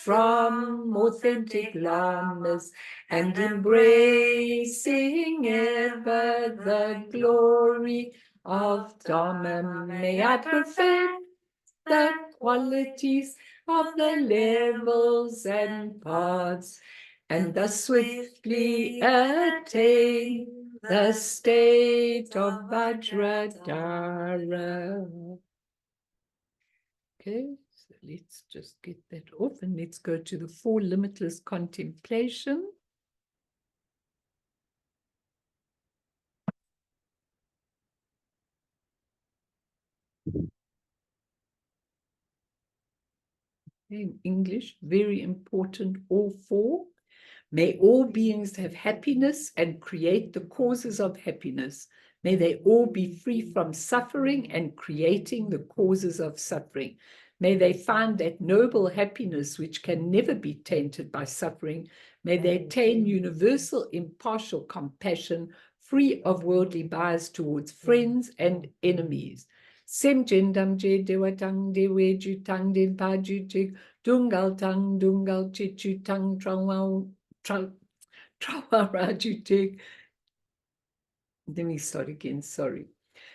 from authentic lamas, and embracing ever the glory of Dharma. May I perfect the qualities of the levels and paths, and thus swiftly attain the state of Vajradhara. Okay, so let's just get that off and let's go to the 4 limitless contemplation. In English, very important, all 4. May all beings have happiness and create the causes of happiness. May they all be free from suffering and creating the causes of suffering. May they find that noble happiness which can never be tainted by suffering. May they attain universal impartial compassion, free of worldly bias towards friends and enemies. Sem jendam je dewatang dewe jutang den pa jutik dungal tang dungal chichutang trawau Trawarajute. Let me start again, sorry.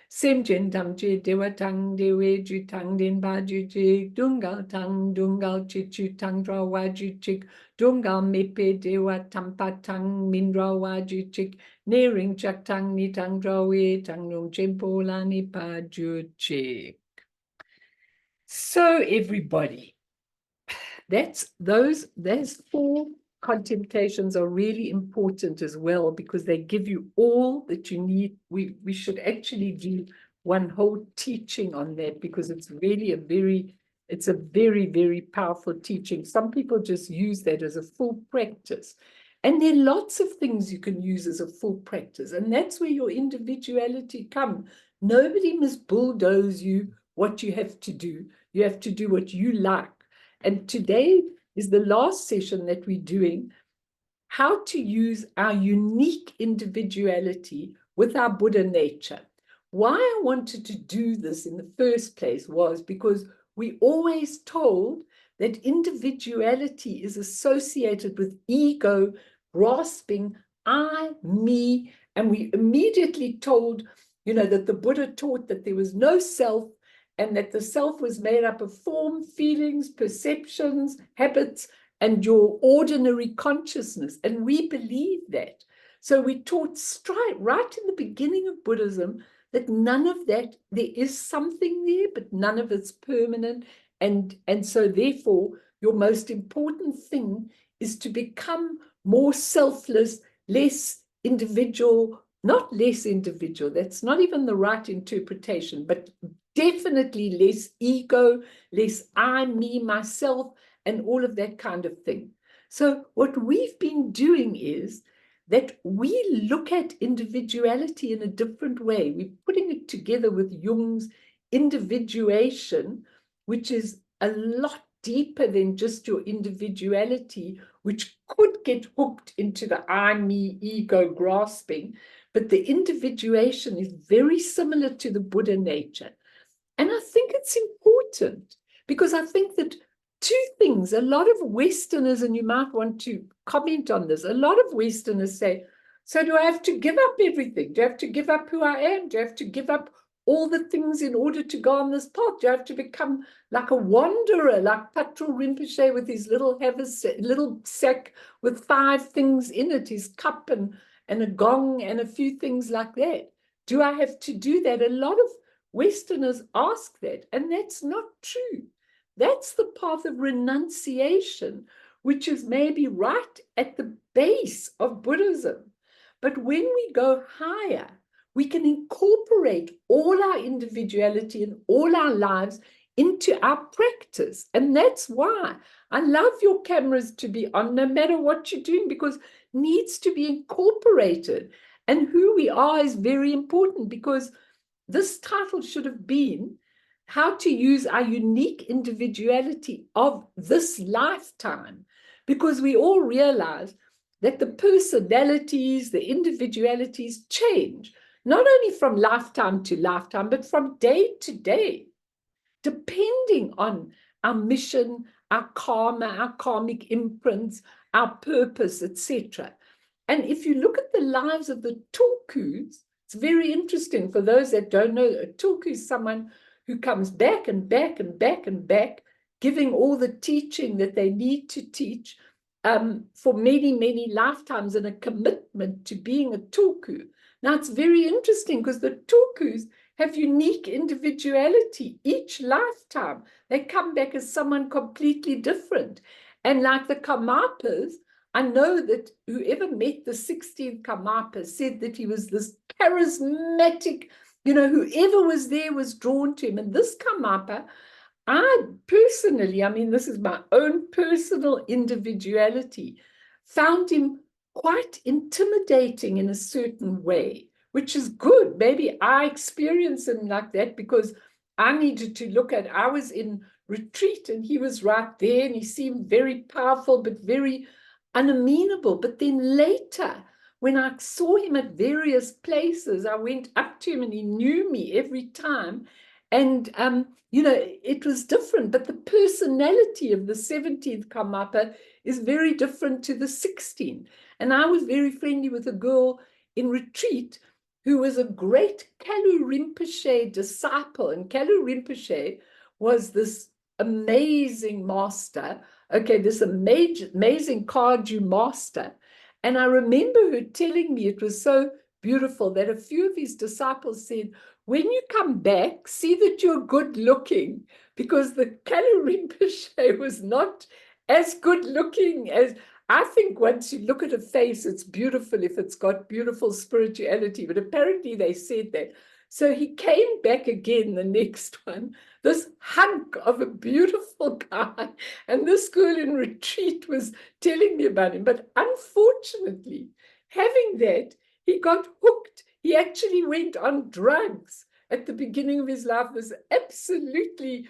Sem jendam je dewatang dewe jutang den ba jujik dungal tang dungal chichutang trawajuchik dungal mepe dewa tampatang minrawajuchik nering chaktang nitang drawe tang nung chempolani pa juchik. So everybody, those 4 contemplations are really important as well, because they give you all that you need. We should actually do one whole teaching on that, because it's really it's a very, very powerful teaching. Some people just use that as a full practice. And there are lots of things you can use as a full practice. And that's where your individuality comes. Nobody must bulldoze you what you have to do. You have to do what you like. And today is the last session that we're doing, how to use our unique individuality with our Buddha nature. Why I wanted to do this in the first place was because we always told that individuality is associated with ego, grasping, I, me, and we immediately told, that the Buddha taught that there was no self, and that the self was made up of form, feelings, perceptions, habits, and your ordinary consciousness. And we believe that. So we taught right in the beginning of Buddhism that none of that, there is something there, but none of it's permanent. And so therefore, your most important thing is to become more selfless, less individual, not less individual, that's not even the right interpretation, but definitely less ego, less I, me, myself, and all of that kind of thing. So what we've been doing is that we look at individuality in a different way. We're putting it together with Jung's individuation, which is a lot deeper than just your individuality, which could get hooked into the I, me, ego grasping. But the individuation is very similar to the Buddha nature. And I think it's important, because I think that 2 things, a lot of Westerners, and you might want to comment on this, a lot of Westerners say, so do I have to give up everything? Do I have to give up who I am? Do I have to give up all the things in order to go on this path? Do I have to become like a wanderer, like Patrul Rinpoche with his little sack with 5 things in it, his cup and a gong and a few things like that? Do I have to do that? A lot of Westerners ask that, and that's not true. That's the path of renunciation, which is maybe right at the base of Buddhism. But when we go higher, we can incorporate all our individuality and all our lives into our practice. And that's why I love your cameras to be on no matter what you're doing, because it needs to be incorporated. And who we are is very important, because this title should have been how to use our unique individuality of this lifetime, because we all realize that the personalities, the individualities change, not only from lifetime to lifetime, but from day to day, depending on our mission, our karma, our karmic imprints, our purpose, etc. And if you look at the lives of the tulkus, it's very interesting. For those that don't know, a tulku is someone who comes back and back and back and back, giving all the teaching that they need to teach for many, many lifetimes, and a commitment to being a tulku. Now, it's very interesting because the tulkus have unique individuality. Each lifetime, they come back as someone completely different. And like the Karmapas, I know that whoever met the 16th Karmapa said that he was this charismatic, whoever was there was drawn to him. And this Karmapa, I personally, I mean, this is my own personal individuality, found him quite intimidating in a certain way, which is good. Maybe I experience him like that because I needed to look at, I was in retreat and he was right there and he seemed very powerful, but very unamenable. But then later, when I saw him at various places, I went up to him and he knew me every time. And, it was different, but the personality of the 17th Karmapa is very different to the 16th. And I was very friendly with a girl in retreat who was a great Kalu Rinpoche disciple. And Kalu Rinpoche was this amazing master, this amazing Kaju master. And I remember her telling me it was so beautiful that a few of his disciples said, when you come back, see that you're good looking, because the Kalu Rinpoche was not as good looking as, I think once you look at a face, it's beautiful if it's got beautiful spirituality, but apparently they said that. So he came back again, the next one, this hunk of a beautiful guy, and this girl in retreat was telling me about him. But unfortunately, having that, he got hooked. He actually went on drugs at the beginning of his life, was absolutely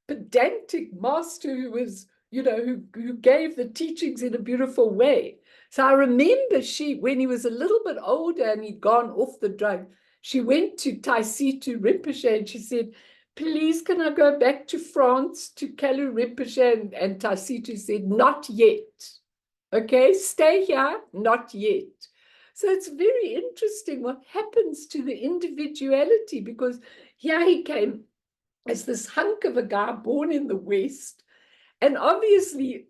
pedantic master who was, who gave the teachings in a beautiful way. So I remember when he was a little bit older and he'd gone off the drug, she went to Taisitu Rinpoche and she said, please, can I go back to France to Kalu Rinpoche? And Taisitu said, not yet. Okay, stay here, not yet. So it's very interesting what happens to the individuality, because here he came as this hunk of a guy born in the West. And obviously,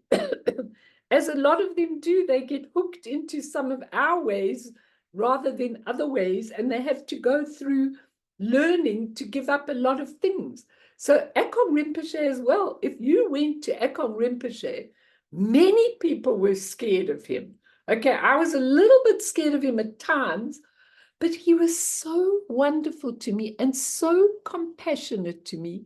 as a lot of them do, they get hooked into some of our ways rather than other ways, and they have to go through learning to give up a lot of things. So Akon Rinpoche as well, if you went to Akon Rinpoche, many people were scared of him. Okay, I was a little bit scared of him at times, but he was so wonderful to me and so compassionate to me.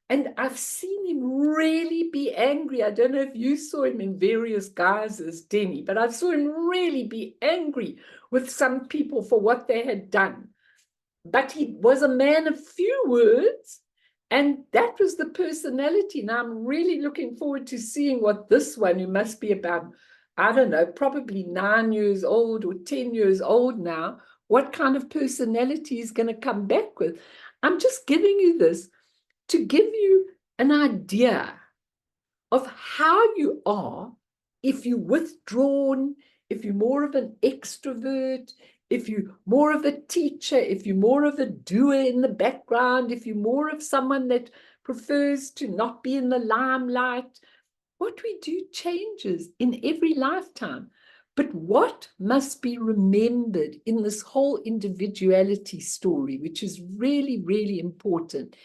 And I've seen him really be angry. I don't know if you saw him in various guises, Denny, but I saw him really be angry with some people for what they had done. But he was a man of few words, and that was the personality. Now I'm really looking forward to seeing what this one, who must be about, I don't know, probably 9 years old or 10 years old now, what kind of personality is going to come back with. I'm just giving you this to give you an idea of how you are if you're withdrawn, if you're more of an extrovert, if you're more of a teacher, if you're more of a doer in the background, if you're more of someone that prefers to not be in the limelight. What we do changes in every lifetime. But what must be remembered in this whole individuality story, which is really, really important,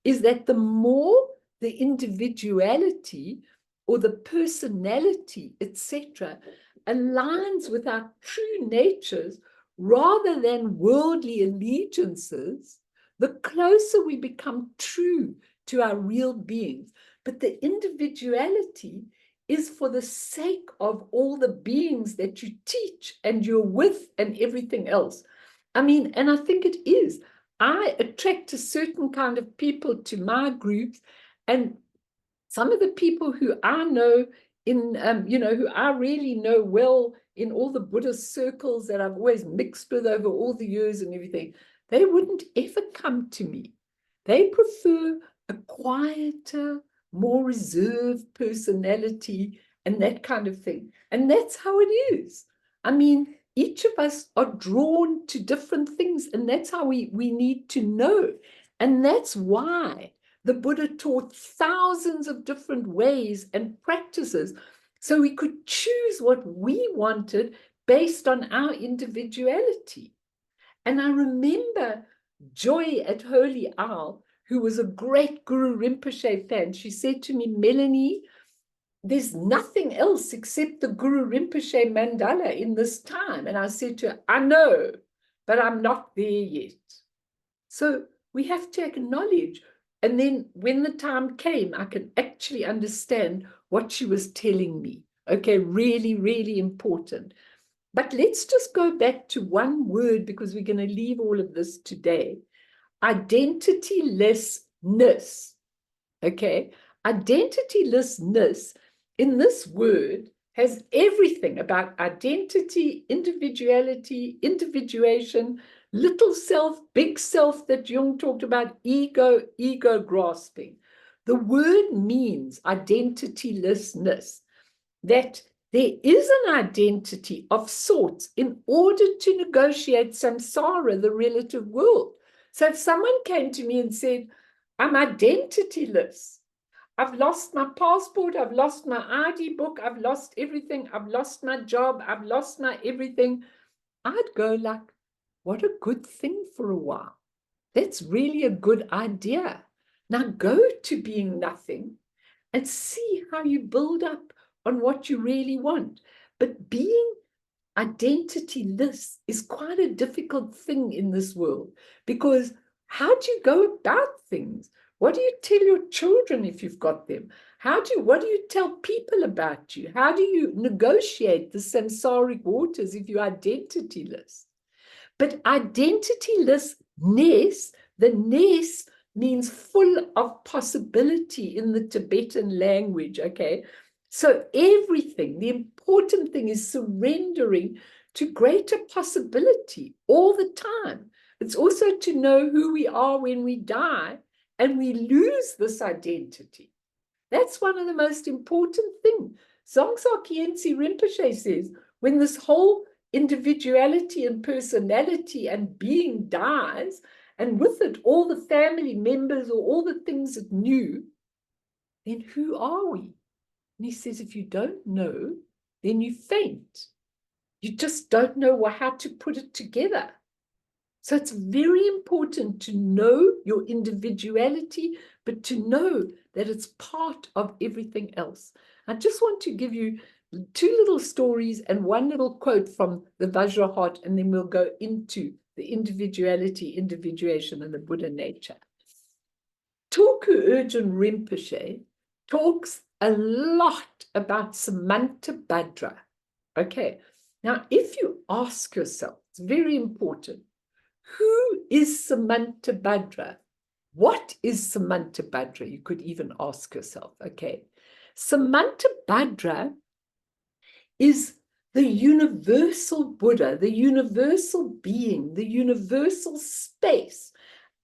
is that the more the individuality or the personality, etc., aligns with our true natures rather than worldly allegiances, the closer we become true to our real beings. But the individuality is for the sake of all the beings that you teach and you're with and everything else. I mean, and I think it is. I attract a certain kind of people to my groups, and some of the people who I know in, who I really know well in all the Buddhist circles that I've always mixed with over all the years and everything, they wouldn't ever come to me. They prefer a quieter, more reserved personality and that kind of thing. And that's how it is. I mean, each of us are drawn to different things, and that's how we need to know. And that's why the Buddha taught thousands of different ways and practices, so we could choose what we wanted based on our individuality. And I remember Joy at Holy Owl, who was a great Guru Rinpoche fan. She said to me, Melanie, there's nothing else except the Guru Rinpoche mandala in this time. And I said to her, I know, but I'm not there yet. So we have to acknowledge. And then when the time came, I can actually understand what she was telling me. Okay, really, really important. But let's just go back to one word, because we're going to leave all of this today. Identitylessness. Okay, identitylessness in this word has everything about identity, individuality, individuation, little self, big self that Jung talked about, ego, ego grasping. The word means identitylessness, that there is an identity of sorts in order to negotiate samsara, the relative world. So if someone came to me and said, I'm identityless, I've lost my passport, I've lost my ID book, I've lost everything, I've lost my job, I've lost my everything, I'd go like, what a good thing for a while. That's really a good idea. Now go to being nothing and see how you build up on what you really want. But being identityless is quite a difficult thing in this world, because how do you go about things? What do you tell your children if you've got them? What do you tell people about you? How do you negotiate the samsaric waters if you're identityless? But identitylessness, the ness means full of possibility in the Tibetan language, okay? So everything, the important thing is surrendering to greater possibility all the time. It's also to know who we are when we die and we lose this identity. That's one of the most important things. Dzongsa Khyentse Rinpoche says, when this whole individuality and personality and being dies, and with it all the family members or all the things it knew, then who are we? And he says, if you don't know, then you faint. You just don't know how to put it together. So it's very important to know your individuality, but to know that it's part of everything else. I just want to give you two little stories and one little quote from the Vajrahat, and then we'll go into the individuality, individuation, and the Buddha nature. Tulku Urgyen Rinpoche talks a lot about Samantabhadra. Okay, now if you ask yourself, it's very important, who is Samantabhadra? What is Samantabhadra? You could even ask yourself, okay. Samantabhadra is the universal Buddha, the universal being, the universal space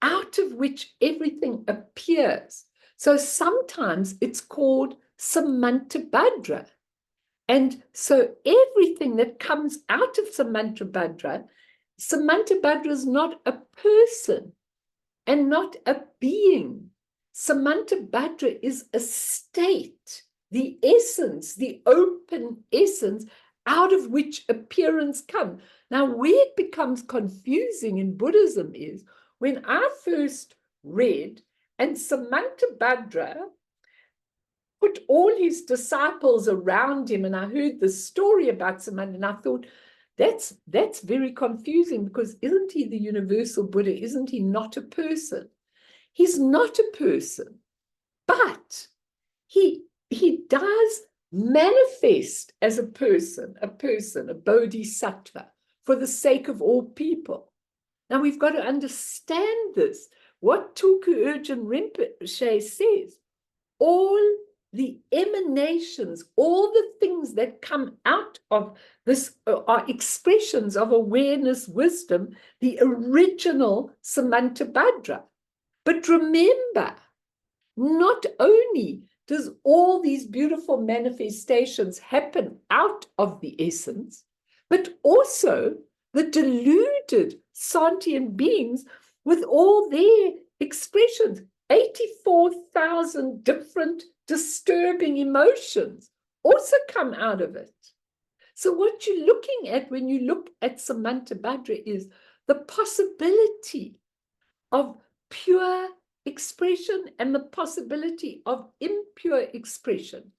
out of which everything appears. So sometimes it's called Samantabhadra. And so everything that comes out of Samantabhadra is not a person and not a being. Samantabhadra is a state, the essence, the open essence out of which appearance comes. Now, where it becomes confusing in Buddhism is when I first read, and Samantabhadra put all his disciples around him, and I heard the story about Samanta, and I thought, that's very confusing, because isn't he the universal Buddha? Isn't he not a person? He's not a person, but he does manifest as a person, a bodhisattva, for the sake of all people. Now we've got to understand this. What Tulku Urgyen Rinpoche says, all the emanations, all the things that come out of this are expressions of awareness, wisdom, the original Samantabhadra. But remember, not only does all these beautiful manifestations happen out of the essence, but also the deluded sentient beings with all their expressions, 84,000 different disturbing emotions also come out of it. So what you're looking at when you look at Samantabhadra is the possibility of pure expression and the possibility of impure expression.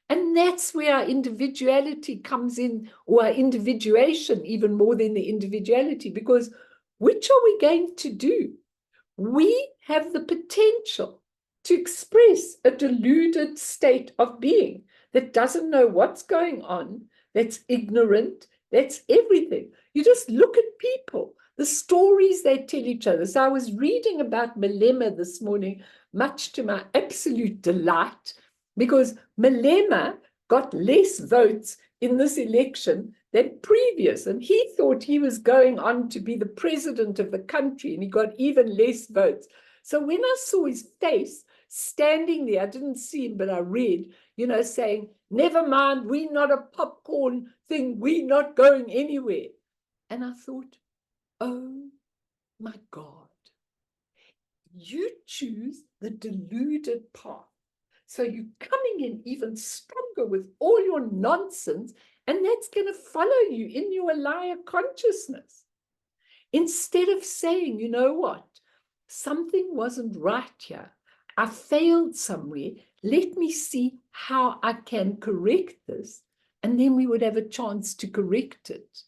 And that's where our individuality comes in, or our individuation, even more than the individuality, because which are we going to do? We have the potential to express a deluded state of being that doesn't know what's going on, that's ignorant, that's everything. You just look at people, the stories they tell each other. So I was reading about Malema this morning, much to my absolute delight, because Malema got less votes in this election than previous, and he thought he was going on to be the president of the country, and he got even less votes. So when I saw his face standing there, I didn't see him, but I read, saying, never mind, we're not a popcorn thing, we're not going anywhere. And I thought, oh my God, you choose the deluded path. So you're coming in even stronger with all your nonsense, and that's going to follow you in your liar consciousness. Instead of saying, you know what, something wasn't right here, I failed somewhere, let me see how I can correct this, and then we would have a chance to correct it.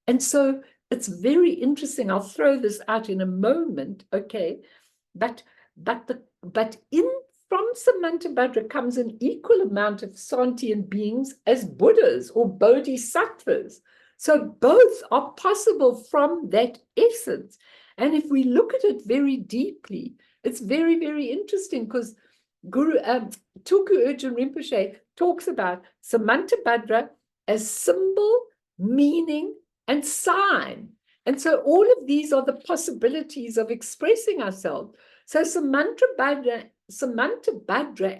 And so it's very interesting. I'll throw this out in a moment, okay? But from Samantabhadra comes an equal amount of sentient beings as Buddhas or Bodhisattvas. So both are possible from that essence. And if we look at it very deeply, it's very, very interesting, because Tulku Urgyen Rinpoche talks about Samantabhadra as symbol, meaning, and sign. And so all of these are the possibilities of expressing ourselves. So Samantabhadra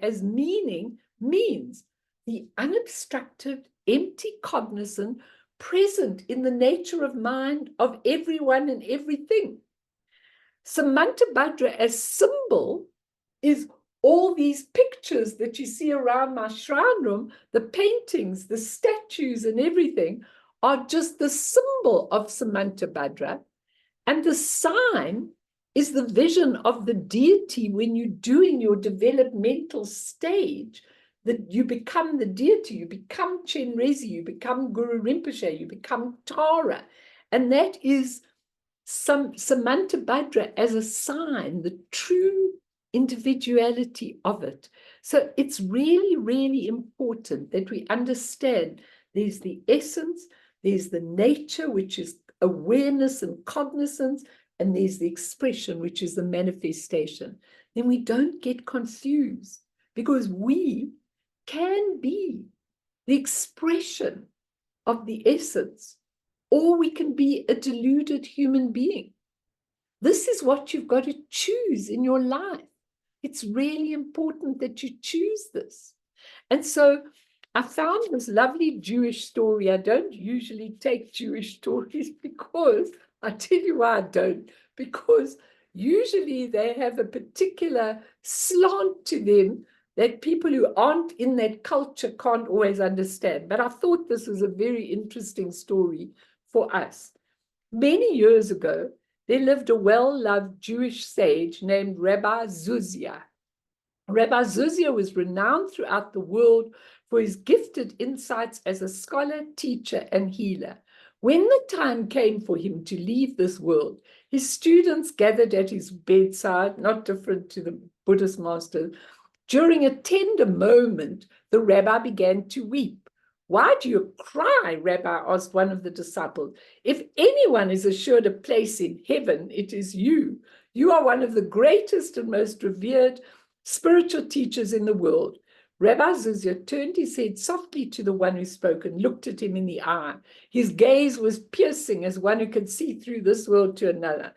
as meaning means the unobstructed, empty cognizant present in the nature of mind of everyone and everything. Samantabhadra as symbol is all these pictures that you see around my shrine room, the paintings, the statues and everything are just the symbol of Samantabhadra. And the sign is the vision of the deity when you do in your developmental stage, that you become the deity, you become Chenrezi, you become Guru Rinpoche, you become Tara. And that is Samantabhadra as a sign, the true individuality of it. So it's really, really important that we understand there's the essence, there's the nature, which is awareness and cognizance, and there's the expression, which is the manifestation. Then we don't get confused, because we can be the expression of the essence, or we can be a deluded human being. This is what you've got to choose in your life. It's really important that you choose this. And so I found this lovely Jewish story. I don't usually take Jewish stories, because I tell you why I don't, because usually they have a particular slant to them that people who aren't in that culture can't always understand. But I thought this was a very interesting story for us. Many years ago, there lived a well-loved Jewish sage named Rabbi Zuzia. Rabbi Zuzia was renowned throughout the world for his gifted insights as a scholar, teacher, and healer. When the time came for him to leave this world, his students gathered at his bedside, not different to the Buddhist masters. During a tender moment, the rabbi began to weep. "Why do you cry?" Rabbi asked one of the disciples. "If anyone is assured a place in heaven, it is you. You are one of the greatest and most revered spiritual teachers in the world." Rabbi Zuzia turned his head softly to the one who spoke and looked at him in the eye. His gaze was piercing as one who could see through this world to another.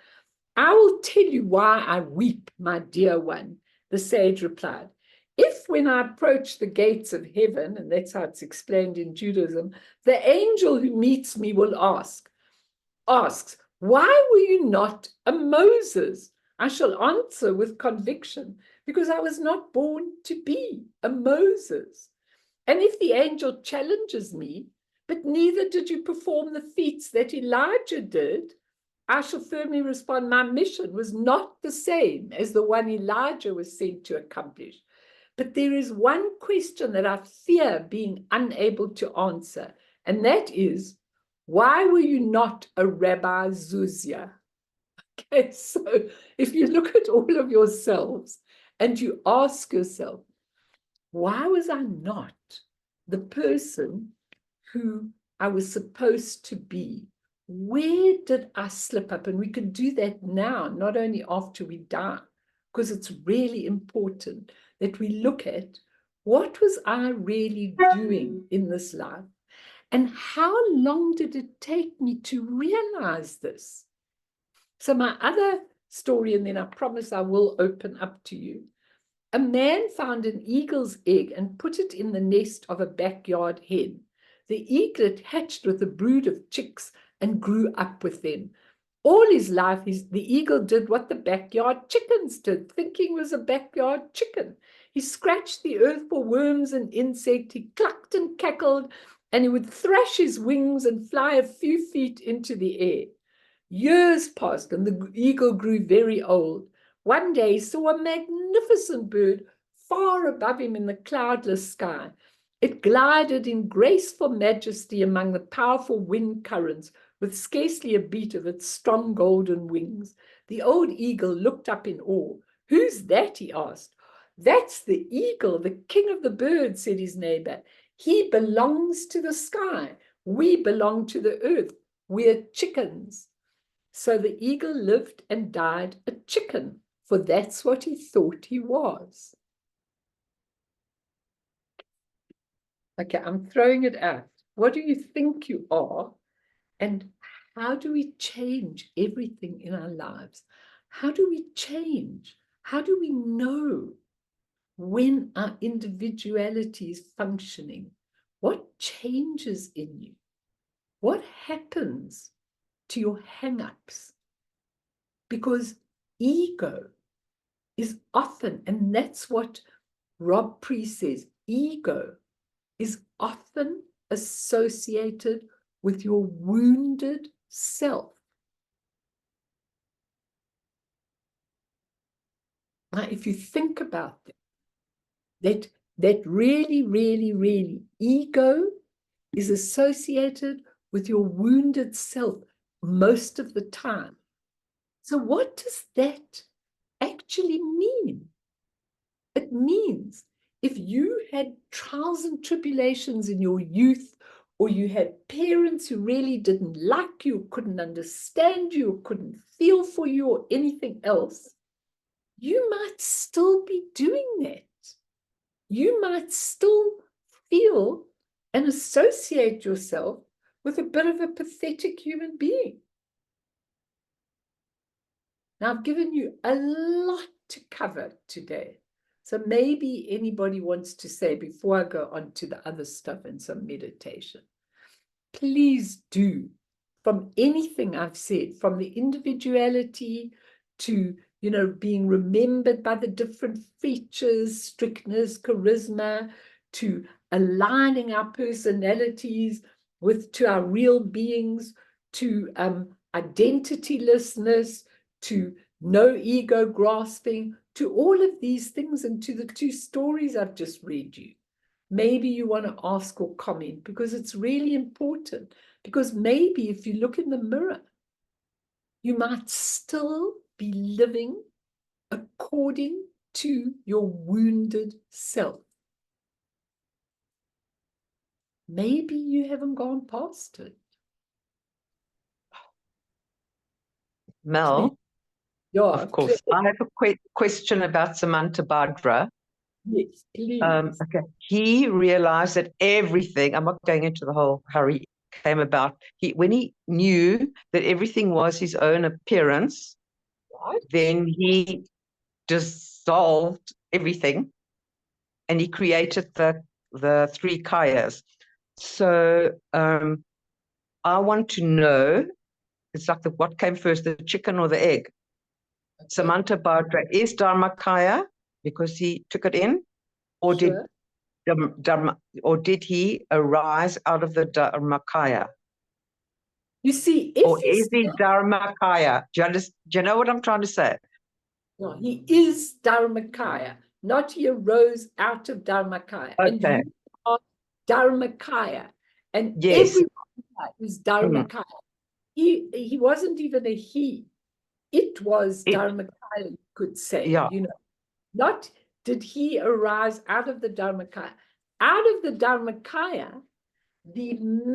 "I will tell you why I weep, my dear one," the sage replied. If when I approach the gates of heaven, and that's how it's explained in Judaism, the angel who meets me will asks, why were you not a Moses? I shall answer with conviction, because I was not born to be a Moses. And if the angel challenges me, but neither did you perform the feats that Elijah did, I shall firmly respond, my mission was not the same as the one Elijah was sent to accomplish. But there is one question that I fear being unable to answer, and that is, why were you not a Rabbi Zuzia? Okay, so if you look at all of yourselves and you ask yourself, why was I not the person who I was supposed to be? Where did I slip up? And we can do that now, not only after we die, because it's really important that we look at what was I really doing in this life? And how long did it take me to realize this? So my other story, and then I promise I will open up to you. A man found an eagle's egg and put it in the nest of a backyard hen. The eaglet hatched with a brood of chicks and grew up with them. All his life, the eagle did what the backyard chickens did, thinking was a backyard chicken. He scratched the earth for worms and insects. He clucked and cackled, and he would thrash his wings and fly a few feet into the air. Years passed, and the eagle grew very old. One day he saw a magnificent bird far above him in the cloudless sky. It glided in graceful majesty among the powerful wind currents, with scarcely a beat of its strong golden wings. The old eagle looked up in awe. "Who's that?" he asked. "That's the eagle, the king of the birds," said his neighbor. "He belongs to the sky. We belong to the earth. We're chickens." So the eagle lived and died a chicken, for that's what he thought he was. Okay, I'm throwing it out. What do you think you are? And how do we change everything in our lives? How do we change? How do we know when our individuality is functioning? What changes in you? What happens to your hang-ups? Because ego is often, and that's what Rob Priest says, ego is often associated with your wounded self. Now, if you think about that really, really, really, ego is associated with your wounded self most of the time. So what does that actually mean? It means if you had trials and tribulations in your youth, or you had parents who really didn't like you, couldn't understand you, couldn't feel for you, or anything else, you might still be doing that. You might still feel and associate yourself with a bit of a pathetic human being. Now, I've given you a lot to cover today. So maybe anybody wants to say, before I go on to the other stuff and some meditation, please do, from anything I've said, from the individuality to, being remembered by the different features, strictness, charisma, to aligning our personalities to our real beings, to identitylessness, to no ego grasping, to all of these things, and to the two stories I've just read you. Maybe you want to ask or comment, because it's really important. Because maybe if you look in the mirror, you might still be living according to your wounded self. Maybe you haven't gone past it. Mel, yeah, of course. I have a question about Samantabhadra. Yes, please. Okay. He realized that everything, I'm not going into the whole how he came about. When he knew that everything was his own appearance, Right. then he dissolved everything and he created the three kayas. So I want to know, it's like what came first, the chicken or the egg? Samantabhadra is Dharmakaya because he took it in, or Sure. did he arise out of the Dharmakaya? You see, Or if you is he Dharmakaya? Do you know what I'm trying to say? no, he is Dharmakaya, not he arose out of Dharmakaya. And Okay. you are Dharmakaya, and Yes. everyone is Dharmakaya. He wasn't even a he. It was Dharmakaya, you could say, Yeah. you know. Not did he arise out of the Dharmakaya. Out of the Dharmakaya, the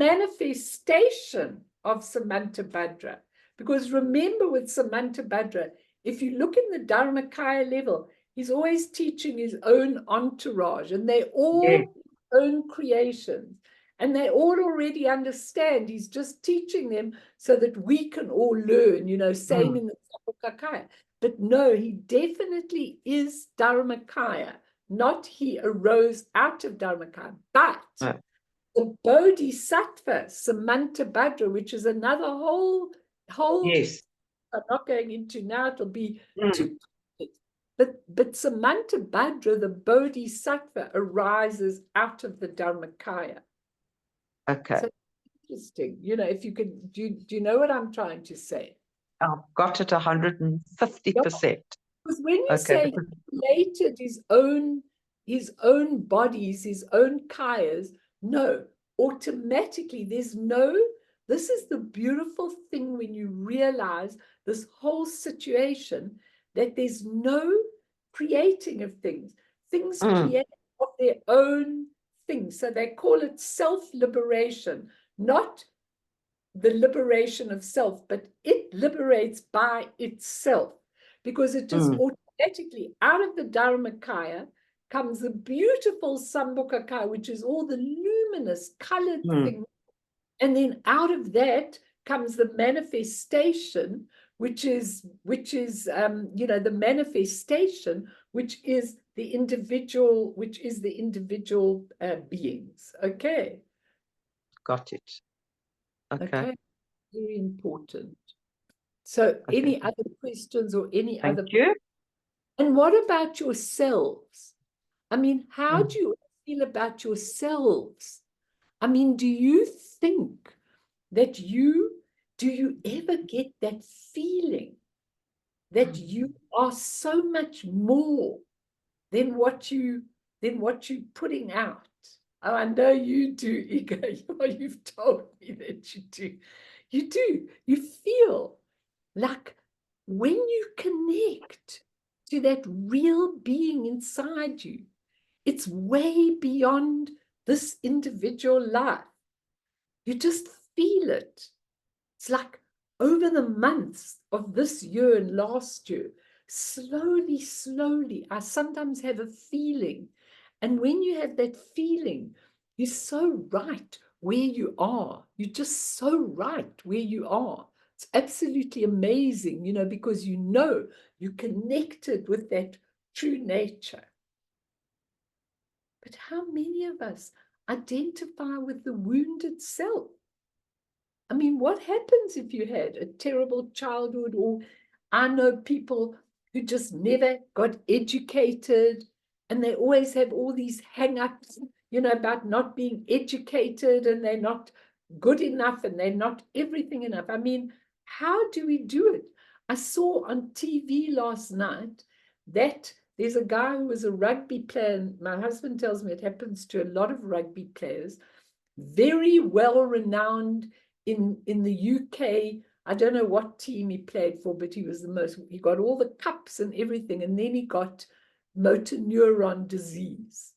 manifestation of Samantabhadra. Because remember with Samantabhadra, if you look in the Dharmakaya level, he's always teaching his own entourage, and they're all his own creations. And they all already understand. He's just teaching them so that we can all learn, you know, same in the Sapakakaya. But no, he definitely is Dharmakaya, not he arose out of Dharmakaya. But the Bodhisattva, Samantabhadra, which is another whole Yes. I'm not going into now, it'll be too but Samantabhadra, the Bodhisattva, arises out of the Dharmakaya. Okay. So interesting. You know, if you could, do you know what I'm trying to say? I've got it 150%. Because when you say he created his own bodies, his own kayas, no, automatically there's no, this is the beautiful thing when you realize this whole situation, that there's no creating of things. Things create of their own things. So they call it self-liberation, not the liberation of self, but it liberates by itself, because it just automatically out of the Dharmakaya comes the beautiful Sambhogakaya, which is all the luminous colored things. And then out of that comes the manifestation, which is you know, the manifestation, which is the individual, beings. Okay. Got it. Okay. Very important. So any other questions or any other? Thank you. And what about yourselves? I mean, how do you feel about yourselves? I mean, do you think that do you ever get that feeling that you are so much more than what you're putting out? Oh, I know you do, Ego. You've told me that you do. You do. You feel like when you connect to that real being inside you, it's way beyond this individual life. You just feel it. It's like over the months of this year and last year, slowly, I sometimes have a feeling. And when you have that feeling, you're so right where you are. You're just so right where you are. It's absolutely amazing, you know, because you connected with that true nature. But how many of us identify with the wounded self? I mean, what happens if you had a terrible childhood? Or I know people who just never got educated, and they always have all these hang-ups, you know, about not being educated, and they're not good enough, and they're not everything enough. I mean, how do we do it? I saw on TV last night that there's a guy who was a rugby player, and my husband tells me it happens to a lot of rugby players, very well renowned in the UK. I don't know what team he played for, but he got all the cups and everything, and then he got motor neuron disease.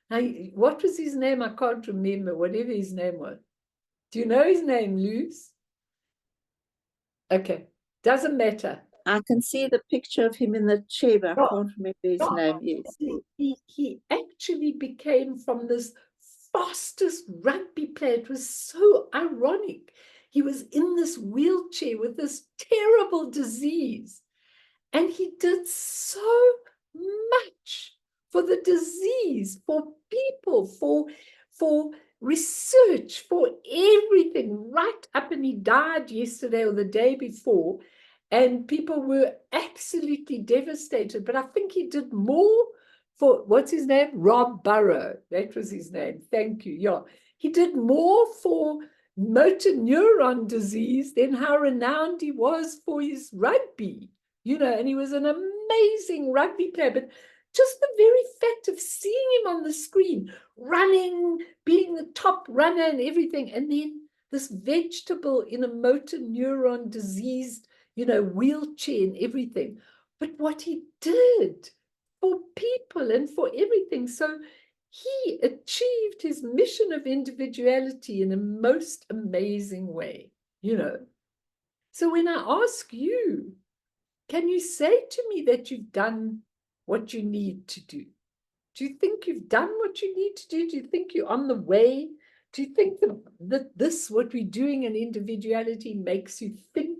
Now, what was his name? I can't remember, whatever his name was. Do you know his name, Luz? Okay, doesn't matter. I can see the picture of him in the chair, but I can't remember his name. Yes. He actually became from this fastest rugby player. It was so ironic. He was in this wheelchair with this terrible disease, and he did so much for the disease, for people, for research, for everything, right up. And he died yesterday or the day before, and people were absolutely devastated. But I think he did more for, what's his name? Rob Burrow. That was his name. Thank you. Yeah. He did more for motor neuron disease than how renowned he was for his rugby, and he was an amazing rugby player. But just the very fact of seeing him on the screen, running, being the top runner and everything, and then this vegetable in a motor neuron diseased, wheelchair and everything. But what he did for people and for everything. So he achieved his mission of individuality in a most amazing way, So when I ask you, can you say to me that you've done what you need to do? Do you think you've done what you need to do? Do you think you're on the way? Do you think that this, what we're doing in individuality, makes you think?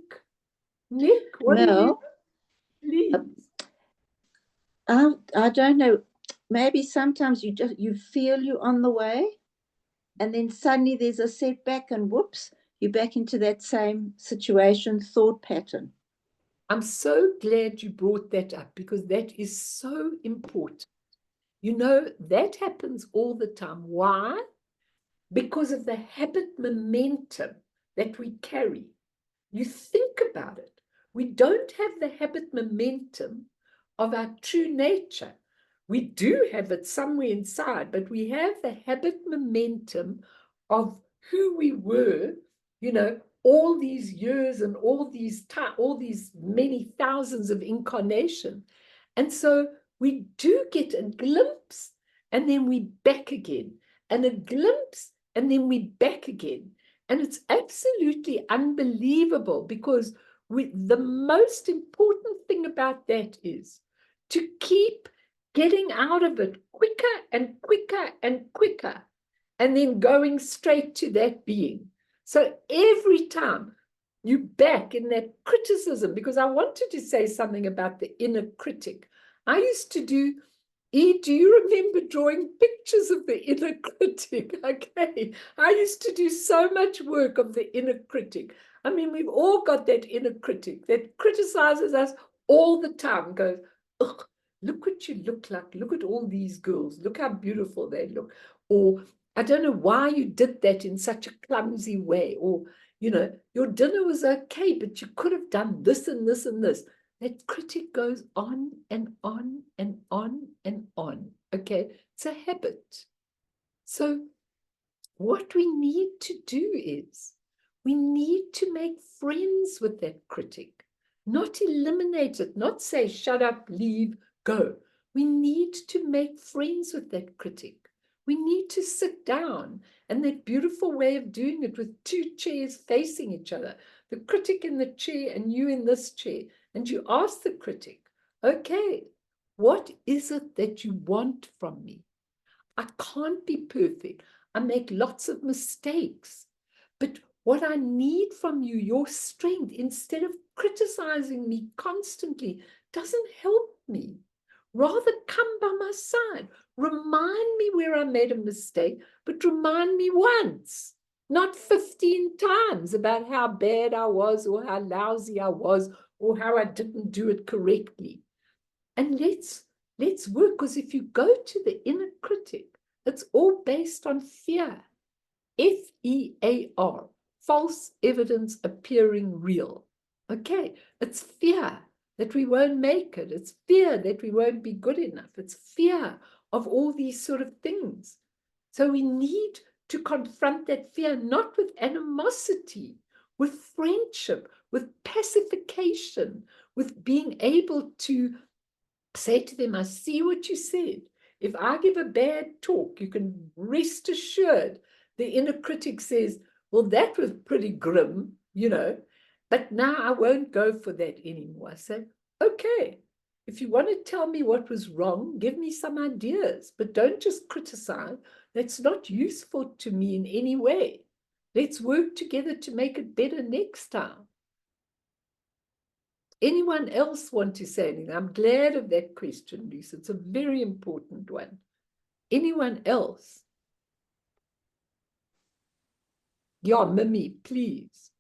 Nick, what do you, please? I don't know. Maybe sometimes you feel you're on the way, and then suddenly there's a setback, and whoops, you're back into that same situation, thought pattern. I'm so glad you brought that up, because that is so important. That happens all the time. Why? Because of the habit momentum that we carry. You think about it. We don't have the habit momentum of our true nature. We do have it somewhere inside, but we have the habit momentum of who we were, all these years and all these many thousands of incarnation. And so we do get a glimpse, and then we back again, and a glimpse, and then we back again. And it's absolutely unbelievable, because the most important thing about that is to keep getting out of it quicker and quicker and quicker, and then going straight to that being. So every time you back in that criticism, because I wanted to say something about the inner critic. I used to do, do you remember drawing pictures of the inner critic? Okay, I used to do so much work of the inner critic. I mean, we've all got that inner critic that criticizes us all the time, goes, ugh, look what you look like. Look at all these girls. Look how beautiful they look. Or, I don't know why you did that in such a clumsy way. Or, your dinner was okay, but you could have done this and this and this. That critic goes on and on and on and on. Okay, it's a habit. So what we need to do is we need to make friends with that critic, not eliminate it, not say, shut up, leave, go. We need to make friends with that critic. We need to sit down, and that beautiful way of doing it with two chairs facing each other, the critic in the chair and you in this chair, and you ask the critic, okay, what is it that you want from me? I can't be perfect. I make lots of mistakes. But what I need from you, your strength, instead of criticizing me constantly, doesn't help me. Rather come by my side. Remind me where I made a mistake, but remind me once, not 15 times about how bad I was, or how lousy I was, or how I didn't do it correctly. And let's work, because if you go to the inner critic, it's all based on fear. F-E-A-R, false evidence appearing real. Okay, it's fear that we won't make it. It's fear that we won't be good enough. It's fear of all these sort of things. So we need to confront that fear, not with animosity, with friendship, with pacification, with being able to say to them, I see what you said. If I give a bad talk, you can rest assured the inner critic says, well, that was pretty grim, but now I won't go for that anymore. I say, okay, if you want to tell me what was wrong, give me some ideas, but don't just criticize. That's not useful to me in any way. Let's work together to make it better next time. Anyone else want to say anything? I'm glad of that question, Lisa. It's a very important one. Anyone else? Yeah, Mimi, please.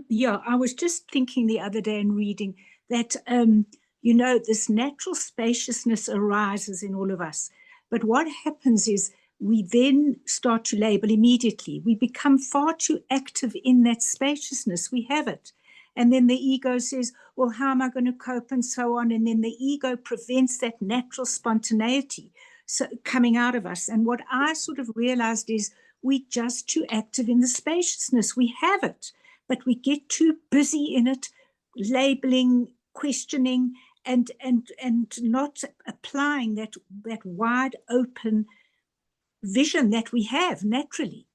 Yeah, I was just thinking the other day and reading that, you know, this natural spaciousness arises in all of us. But what happens is we then start to label immediately. We become far too active in that spaciousness. We have it. And then the ego says, well, how am I going to cope and so on? And then the ego prevents that natural spontaneity coming out of us. And what I sort of realized is we're just too active in the spaciousness. We have it, but we get too busy in it, labeling, questioning, and not applying that wide open vision that we have naturally.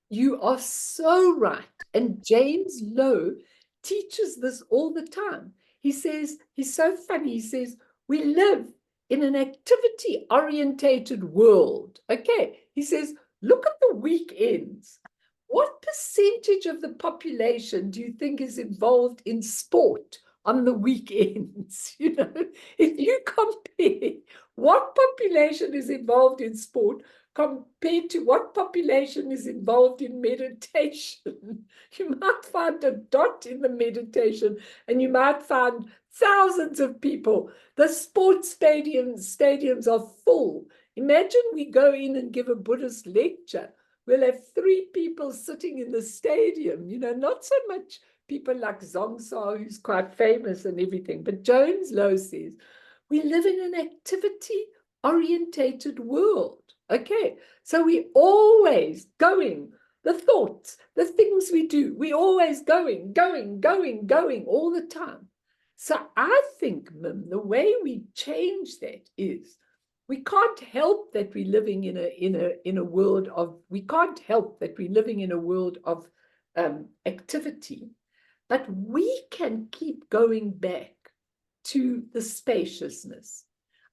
You are so right. And James Lowe teaches this all the time. He says, he's so funny. He says, we live in an activity-orientated world. Okay. He says, look at the weekends. What percentage of the population do you think is involved in sport on the weekends? You know, if you compare what population is involved in sport compared to what population is involved in meditation, you might find a dot in the meditation, and you might find thousands of people. The sports stadiums are full. Imagine we go in and give a Buddhist lecture. We'll have 3 people sitting in the stadium, you know, not so much people like Zongsa, who's quite famous and everything, but James Lowe says, we live in an activity-orientated world. Okay, so we're always going, the thoughts, the things we do, we're always going all the time. So I think, Mim, the way we change that is we can't help that we're living in a world of, we can't help that we're living in a world of activity, but we can keep going back to the spaciousness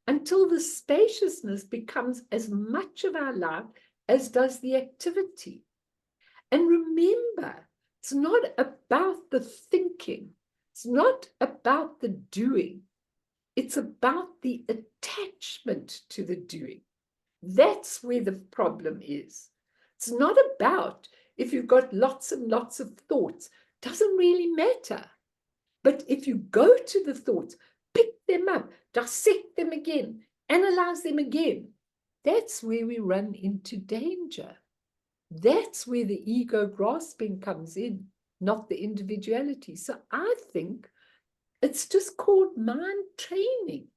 until the spaciousness becomes as much of our life as does the activity. And remember, it's not about the thinking. It's not about the doing. It's about the attachment to the doing. That's where the problem is. It's not about if you've got lots and lots of thoughts. It doesn't really matter. But if you go to the thoughts, pick them up, dissect them again, analyze them again, that's where we run into danger. That's where the ego grasping comes in, not the individuality. So I think it's just called mind training.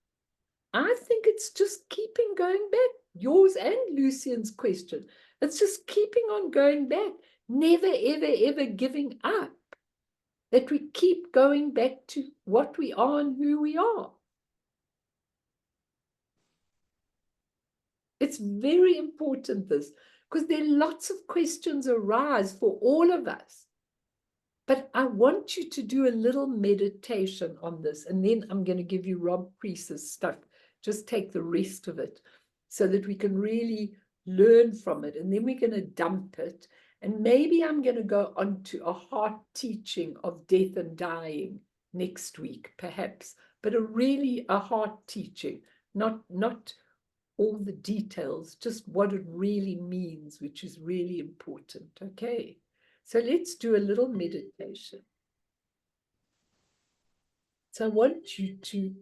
I think it's just keeping going back. Yours and Lucian's question. It's just keeping on going back, never, ever, ever giving up. That we keep going back to what we are and who we are. It's very important, this, because there are lots of questions arise for all of us. But I want you to do a little meditation on this, and then I'm going to give you Rob Priest's stuff. Just take the rest of it so that we can really learn from it, and then we're going to dump it. And maybe I'm going to go on to a heart teaching of death and dying next week, perhaps, but a heart teaching, not all the details, just what it really means, which is really important. Okay, so let's do a little meditation. So I want you to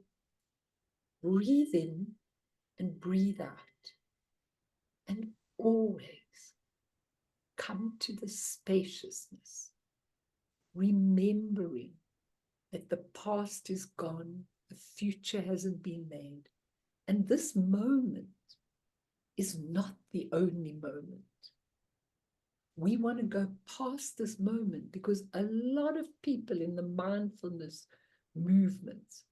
breathe in and breathe out, and always come to the spaciousness, remembering that the past is gone, the future hasn't been made, and this moment is not the only moment. We want to go past this moment because a lot of people in the mindfulness movements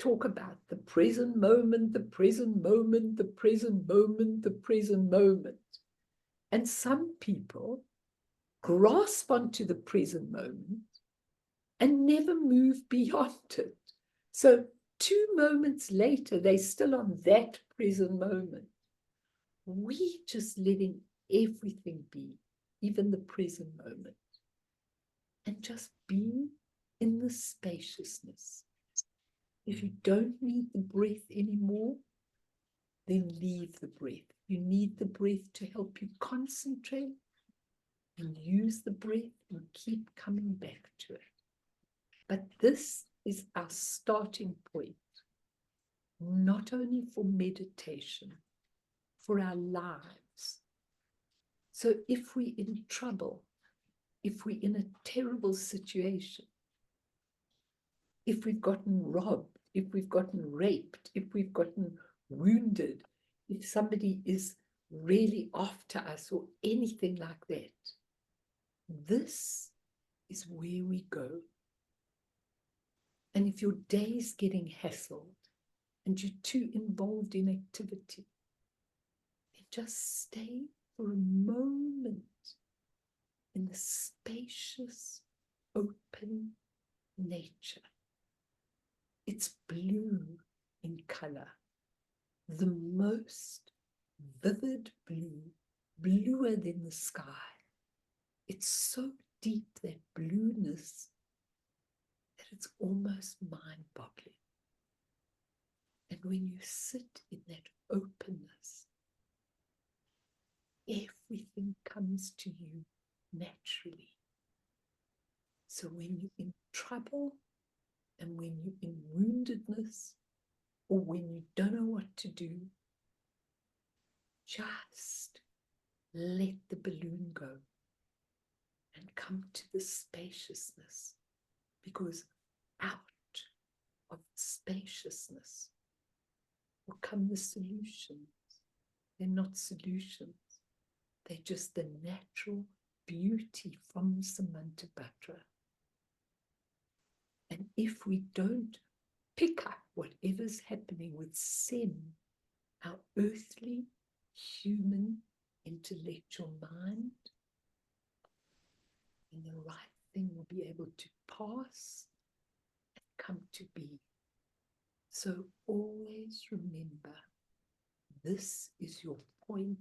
talk about the present moment, the present moment, the present moment, the present moment. And some people grasp onto the present moment and never move beyond it. So 2 moments later, they're still on that present moment. We just letting everything be, even the present moment, and just being in the spaciousness. If you don't need the breath anymore, then leave the breath. You need the breath to help you concentrate, and use the breath and keep coming back to it. But this is our starting point, not only for meditation, for our lives. So if we're in trouble, if we're in a terrible situation, if we've gotten robbed, if we've gotten raped, if we've gotten wounded, if somebody is really after us or anything like that, this is where we go. And if your day is getting hassled and you're too involved in activity, then just stay for a moment in the spacious, open nature. It's blue in color, the most vivid blue, bluer than the sky. It's so deep, that blueness, that it's almost mind-boggling. And when you sit in that openness, everything comes to you naturally. So when you're in trouble, and when you're in woundedness, or when you don't know what to do, just let the balloon go and come to the spaciousness, because out of spaciousness will come the solutions. They're not solutions. They're just the natural beauty from Samantabhadra. And if we don't pick up whatever's happening with Sem, our earthly, human, intellectual mind, then the right thing will be able to pass and come to be. So always remember, this is your point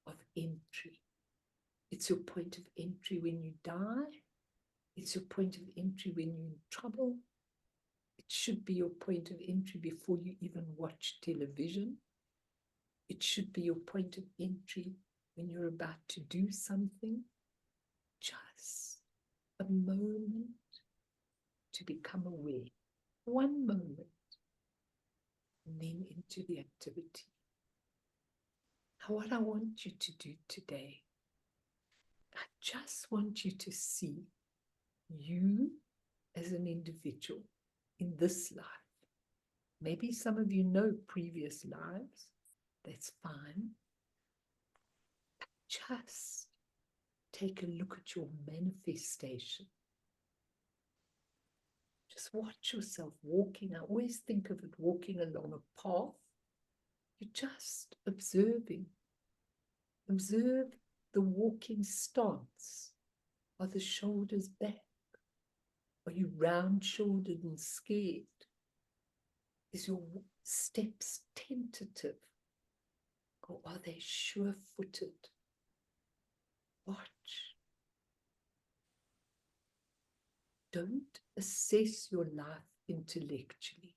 of entry. It's your point of entry when you die. It's your point of entry when you're in trouble. It should be your point of entry before you even watch television. It should be your point of entry when you're about to do something. Just a moment to become aware. One moment. And then into the activity. Now, what I want you to do today, I just want you to see you as an individual in this life. Maybe some of you know previous lives. That's fine. Just take a look at your manifestation. Just watch yourself walking. I always think of it walking along a path. You're just observing. Observe the walking stance. Are the shoulders back? Are you round-shouldered and scared? Is your steps tentative? Or are they sure-footed? Watch. Don't assess your life intellectually.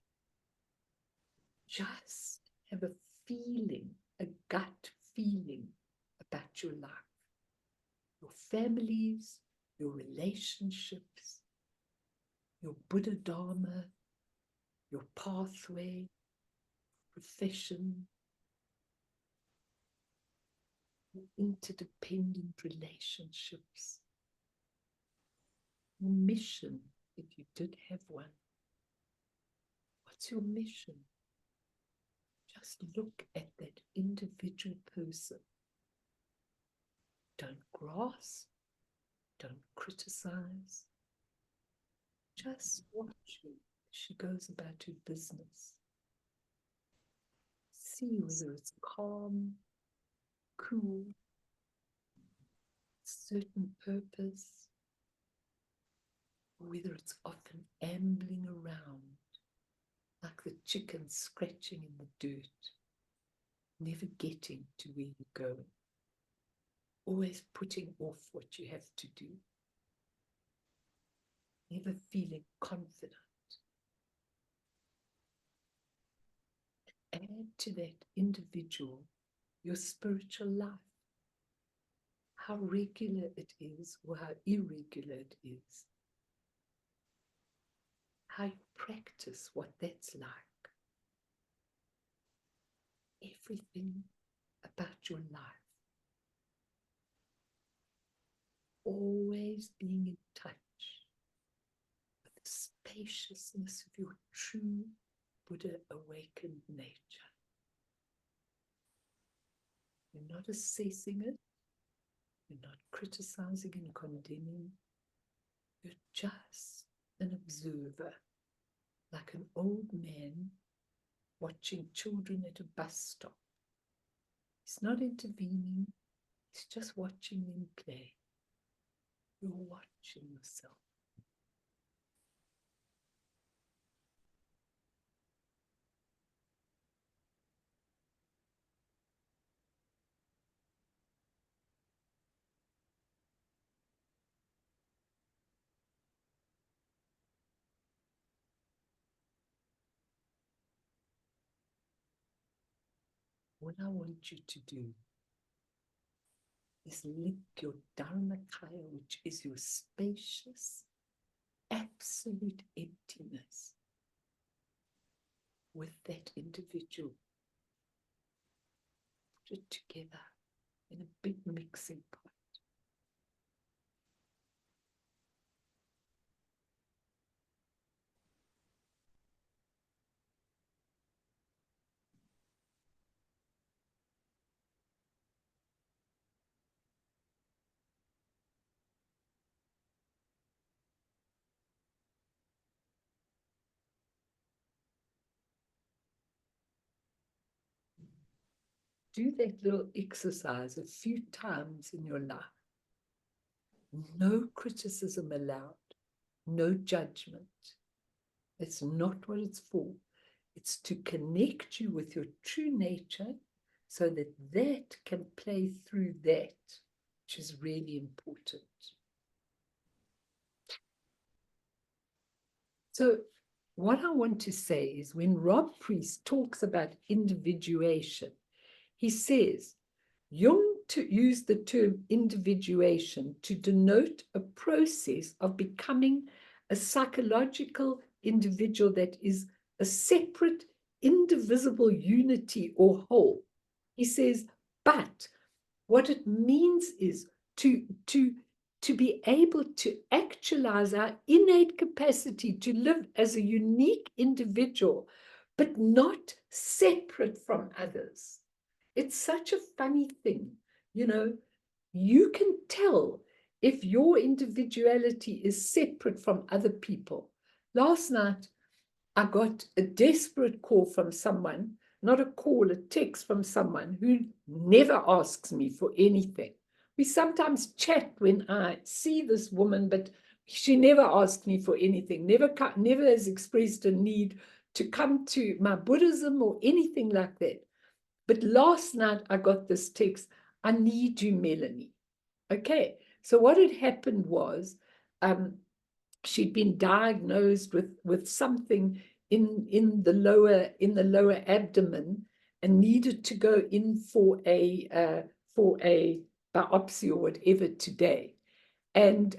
Just have a feeling, a gut feeling about your life, your families, your relationships, your Buddha Dharma, your pathway, profession, your interdependent relationships, your mission, if you did have one. What's your mission? Just look at that individual person. Don't grasp, don't criticize. Just watch her as she goes about her business. See whether it's calm, cool, certain purpose, or whether it's often ambling around like the chicken scratching in the dirt, never getting to where you're going, always putting off what you have to do. never feeling confident. Add to that individual your spiritual life, how regular it is or how irregular it is, how you practice what that's like. Everything about your life. Always being in touch with the spaciousness of your true Buddha awakened nature. You're not assessing it. You're not criticizing and condemning. You're just an observer, like an old man watching children at a bus stop. He's not intervening. He's just watching them play. You're watching yourself. What I want you to do is link your Dharmakaya, which is your spacious, absolute emptiness, with that individual. Put it together in a big mixing pot. Do that little exercise a few times in your life. No criticism allowed, no judgment. It's not what it's for. It's to connect you with your true nature so that that can play through that, which is really important. So what I want to say is when Rob Priest talks about individuation, he says, Jung used the term individuation to denote a process of becoming a psychological individual that is a separate, indivisible unity or whole. He says, but what it means is to be able to actualize our innate capacity to live as a unique individual, but not separate from others. It's such a funny thing, you know, you can tell if your individuality is separate from other people. Last night, I got a desperate call from someone, not a call, a text from someone who never asks me for anything. We sometimes chat when I see this woman, but she never asked me for anything, never has expressed a need to come to my Buddhism or anything like that. But last night I got this text, I need you, Melanie. Okay, so what had happened was she'd been diagnosed with something in the lower abdomen and needed to go in for a biopsy or whatever today. And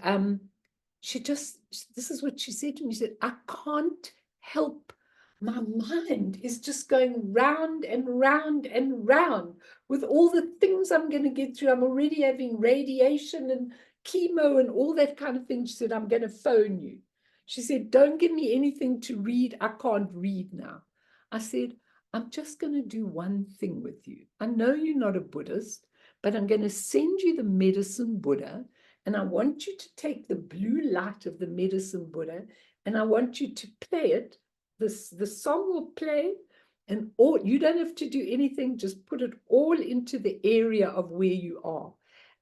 this is what she said to me. She said, I can't help. My mind is just going round and round and round with all the things I'm going to get through. I'm already having radiation and chemo and all that kind of thing. She said, I'm going to phone you. She said, don't give me anything to read. I can't read now. I said, I'm just going to do one thing with you. I know you're not a Buddhist, but I'm going to send you the medicine Buddha. And I want you to take the blue light of the medicine Buddha and I want you to play it. The song will play, and all you don't have to do anything, just put it all into the area of where you are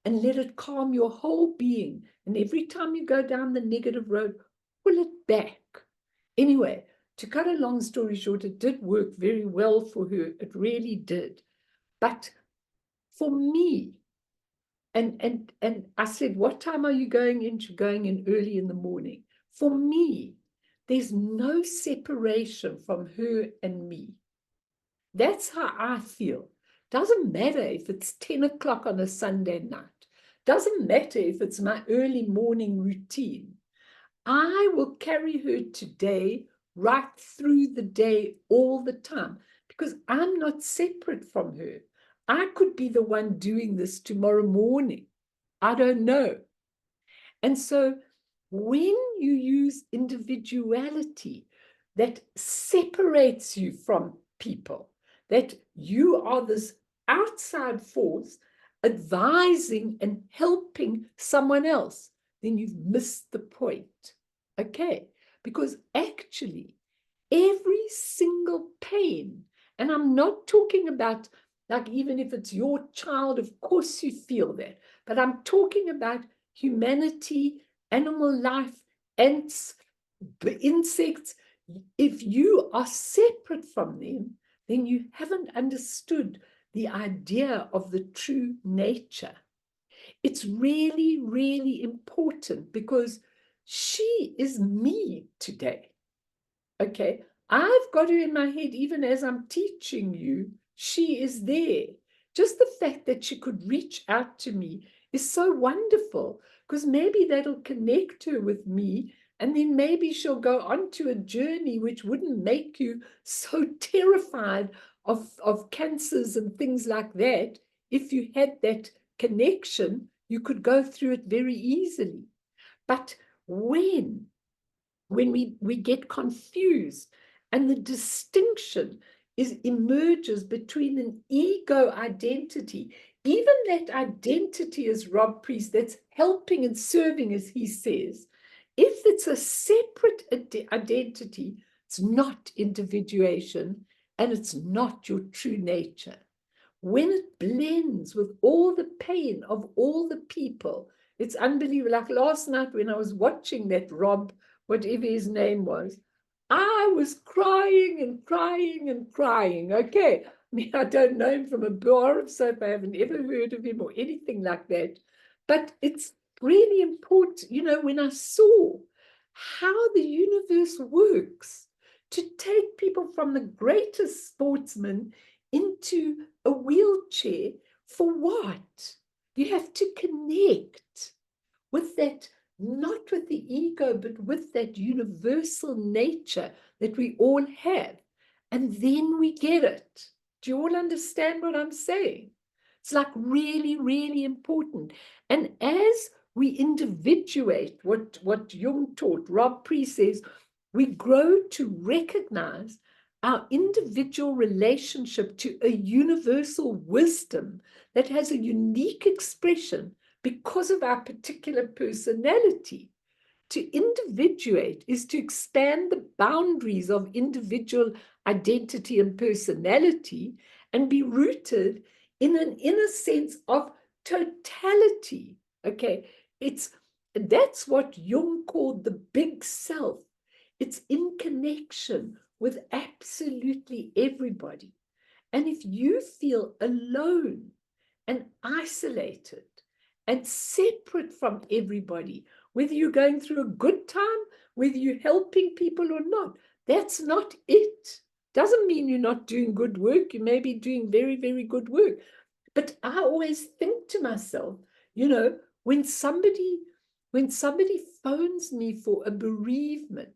and let it calm your whole being. And every time you go down the negative road, pull it back. Anyway, to cut a long story short, it did work very well for her. It really did. But for me, and I said, what time are you going in? She's going in early in the morning. For me, there's no separation from her and me. That's how I feel. Doesn't matter if it's 10 o'clock on a Sunday night. Doesn't matter if it's my early morning routine. I will carry her today right through the day all the time because I'm not separate from her. I could be the one doing this tomorrow morning. I don't know. And so when you use individuality that separates you from people, that you are this outside force advising and helping someone else, then you've missed the point. Okay? Because actually, every single pain, and I'm not talking about, like, even if it's your child, of course you feel that, but I'm talking about humanity, animal life, ants, insects. If you are separate from them, then you haven't understood the idea of the true nature. It's really, really important because she is me today. Okay, I've got her in my head even as I'm teaching you. She is there. Just the fact that she could reach out to me is so wonderful because maybe that'll connect her with me, and then maybe she'll go on to a journey which wouldn't make you so terrified of cancers and things like that. If you had that connection, you could go through it very easily. But when we get confused and the distinction emerges between an ego identity, even that identity as Rob Priest, that's helping and serving, as he says, if it's a separate identity, it's not individuation and it's not your true nature. When it blends with all the pain of all the people, it's unbelievable. Like last night when I was watching that Rob, whatever his name was, I was crying and crying and crying. Okay, I mean, I don't know him from a bar of soap. I haven't ever heard of him or anything like that. But it's really important, you know, when I saw how the universe works to take people from the greatest sportsman into a wheelchair, for what? You have to connect with that, not with the ego, but with that universal nature that we all have. And then we get it. Do you all understand what I'm saying? It's like really, really important. And as we individuate, what Jung taught, Rob Priest says, we grow to recognize our individual relationship to a universal wisdom that has a unique expression because of our particular personality. To individuate is to expand the boundaries of individual identity and personality and be rooted in an inner sense of totality. Okay, that's what Jung called the big self. It's in connection with absolutely everybody. And if you feel alone and isolated and separate from everybody, whether you're going through a good time, whether you're helping people or not, that's not it. Doesn't mean you're not doing good work. You may be doing very, very good work. But I always think to myself, you know, when somebody phones me for a bereavement,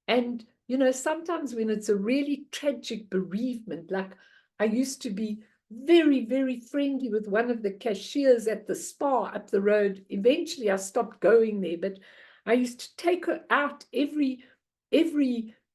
and, you know, sometimes when it's a really tragic bereavement, like I used to be very, very friendly with one of the cashiers at the spa up the road. Eventually I stopped going there, but I used to take her out every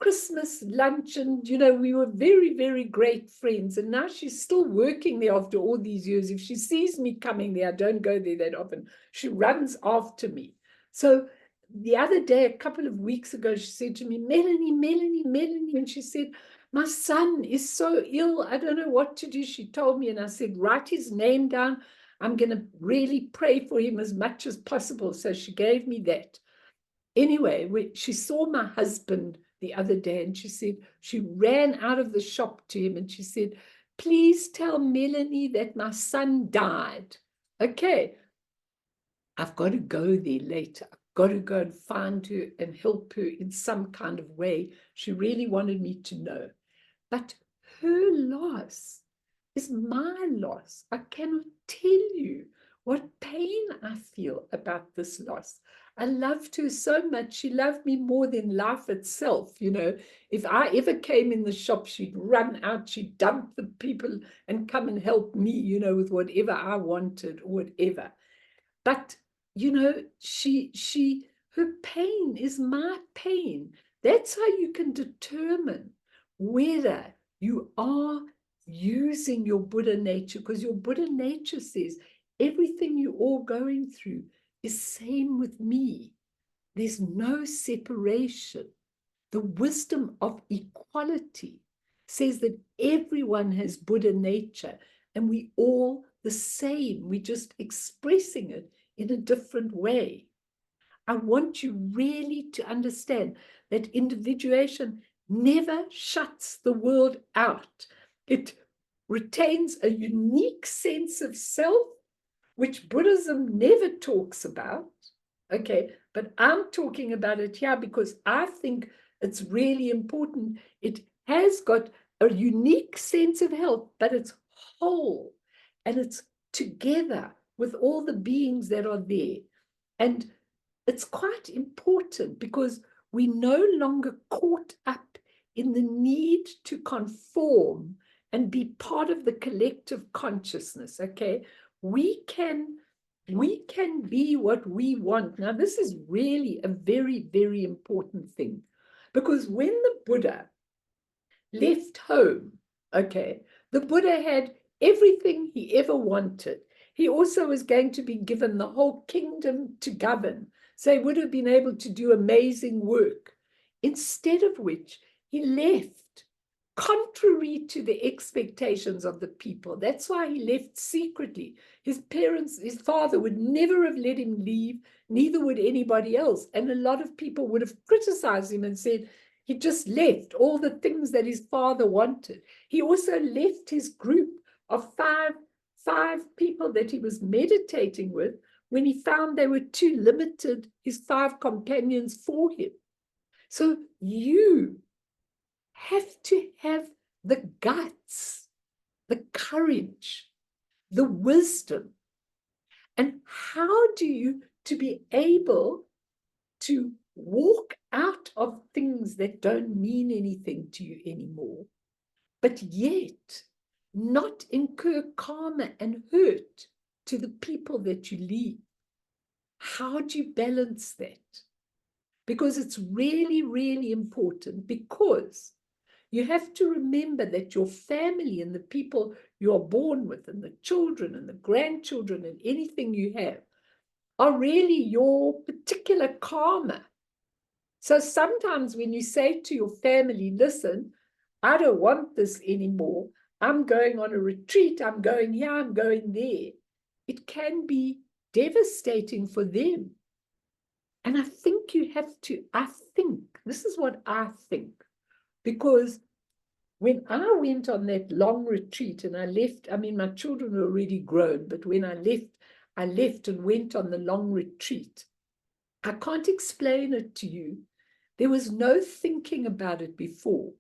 Christmas lunch, and, you know, we were very, very great friends. And now she's still working there after all these years. If she sees me coming there, I don't go there that often. She runs after me. So the other day, a couple of weeks ago, she said to me, Melanie, and she said, my son is so ill. I don't know what to do. She told me, and I said, write his name down. I'm going to really pray for him as much as possible. So she gave me that. Anyway, she saw my husband the other day, and she said, she ran out of the shop to him, and she said, please tell Melanie that my son died. Okay, I've got to go there later. got to go and find her and help her in some kind of way. She really wanted me to know. But her loss is my loss. I cannot tell you what pain I feel about this loss. I loved her so much. She loved me more than life itself. You know, if I ever came in the shop, she'd run out, she'd dump the people and come and help me, you know, with whatever I wanted or whatever. But, you know, her pain is my pain. That's how you can determine whether you are using your Buddha nature, because your Buddha nature says everything you're all going through is same with me. There's no separation. The wisdom of equality says that everyone has Buddha nature and we all the same. We're just expressing it in a different way. I want you really to understand that individuation never shuts the world out. It retains a unique sense of self, which Buddhism never talks about. Okay, but I'm talking about it here because I think it's really important. It has got a unique sense of health, but it's whole and it's together with all the beings that are there. And it's quite important because we're no longer caught up in the need to conform and be part of the collective consciousness. Okay, we can be what we want. Now, this is really a very, very important thing, because when the Buddha left home, okay, the Buddha had everything he ever wanted. He also was going to be given the whole kingdom to govern. So he would have been able to do amazing work. Instead of which, he left contrary to the expectations of the people. That's why he left secretly. His parents, his father would never have let him leave, neither would anybody else. And a lot of people would have criticized him and said, he just left all the things that his father wanted. He also left his group of five people that he was meditating with when he found they were too limited, his 5 companions for him. So you have to have the guts, the courage, the wisdom. And how do you, to be able to walk out of things that don't mean anything to you anymore, but yet not incur karma and hurt to the people that you leave? How do you balance that? Because it's really, really important, because you have to remember that your family and the people you are born with and the children and the grandchildren and anything you have are really your particular karma. So sometimes when you say to your family, listen, I don't want this anymore. I'm going on a retreat. I'm going here. I'm going there. It can be devastating for them. And I think you have to, this is what I think, because when I went on that long retreat and I left, I mean, my children were already grown, but when I left and went on the long retreat. I can't explain it to you. There was no thinking about it before.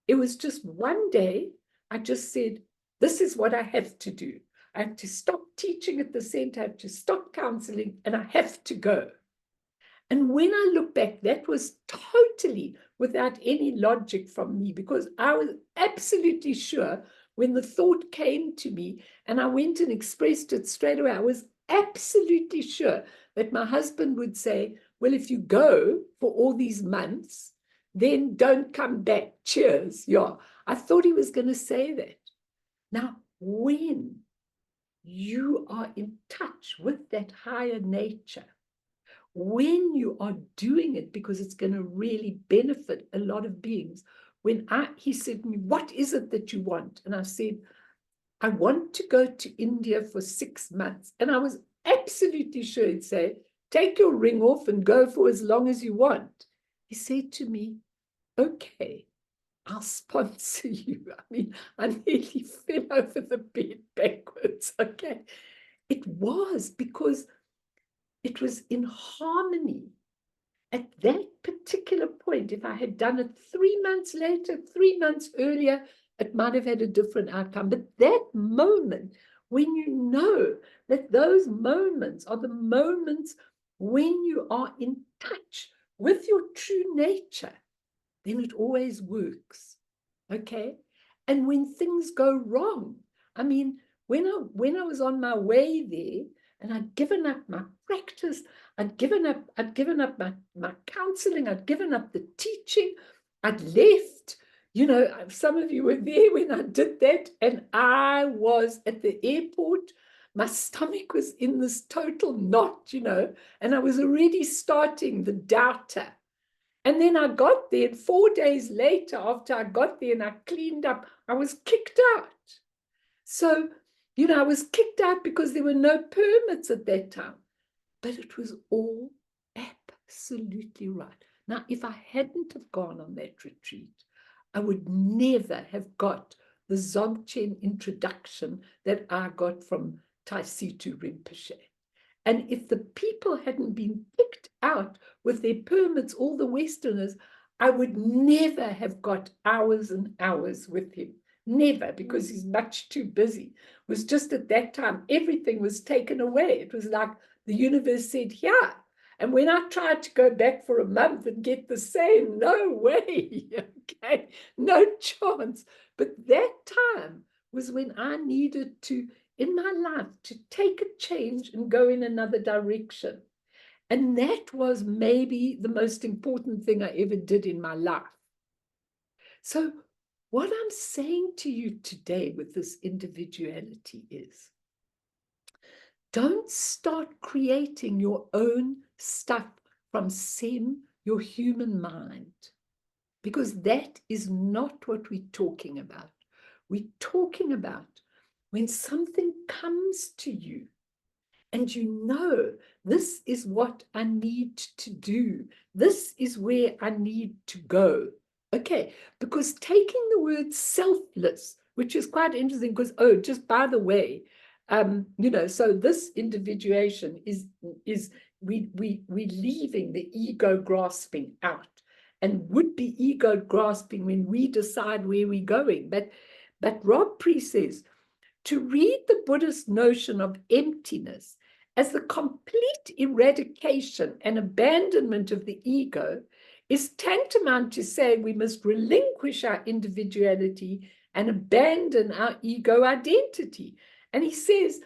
It was just one day, I just said, this is what I have to do. I have to stop teaching at the center, I have to stop counseling, and I have to go. And when I look back, that was totally without any logic from me, because I was absolutely sure when the thought came to me and I went and expressed it straight away, I was absolutely sure that my husband would say, well, if you go for all these months, then don't come back. Cheers. Yeah, I thought he was going to say that. Now, when you are in touch with that higher nature, when you are doing it because it's going to really benefit a lot of beings, he said to me, what is it that you want? And I said, I want to go to India for 6 months. And I was absolutely sure he'd say, take your ring off and go for as long as you want. He said to me, okay, I'll sponsor you. I mean, I nearly fell over the bed backwards. Okay. It was because it was in harmony. At that particular point, if I had done it 3 months later, 3 months earlier, it might have had a different outcome. But that moment, when you know that those moments are the moments when you are in touch with your true nature, then it always works, okay? And when things go wrong, I mean, when I was on my way there, and I'd given up my practice, I'd given up my counseling, I'd given up the teaching, I'd left. You know, some of you were there when I did that, and I was at the airport. My stomach was in this total knot, you know, and I was already starting the doubter. And then I got there, and 4 days later, after I got there and I cleaned up, I was kicked out. So, you know, I was kicked out because there were no permits at that time. But it was all absolutely right. Now, if I hadn't have gone on that retreat, I would never have got the Dzogchen introduction that I got from Taisitu Rinpoche. And if the people hadn't been picked out with their permits, all the Westerners, I would never have got hours and hours with him. Never, because he's much too busy. It was just at that time, everything was taken away. It was like the universe said, yeah. And when I tried to go back for a month and get the same, no way, okay, no chance. But that time was when I needed to, in my life, to take a change and go in another direction. And that was maybe the most important thing I ever did in my life. So what I'm saying to you today with this individuality is, don't start creating your own stuff from Sem, your human mind, because that is not what we're talking about. We're talking about when something comes to you and you know, this is what I need to do. This is where I need to go. Okay, because taking the word selfless, which is quite interesting because, oh, just by the way, you know, so this individuation is we leaving the ego grasping out, and would be ego grasping when we decide where we're going. But Rob Priest says, to read the Buddhist notion of emptiness as the complete eradication and abandonment of the ego is tantamount to saying we must relinquish our individuality and abandon our ego identity. And he says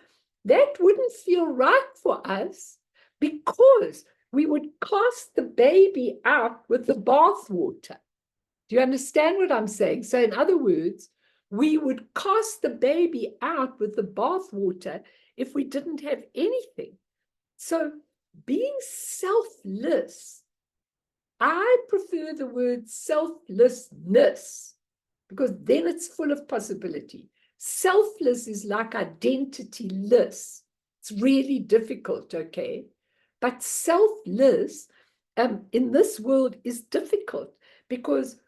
that wouldn't feel right for us because we would cast the baby out with the bathwater. Do you understand what I'm saying? So in other words, we would cast the baby out with the bathwater if we didn't have anything. So being selfless, I prefer the word selflessness because then it's full of possibility. Selfless is like identityless. It's really difficult, okay? But selfless in this world is difficult because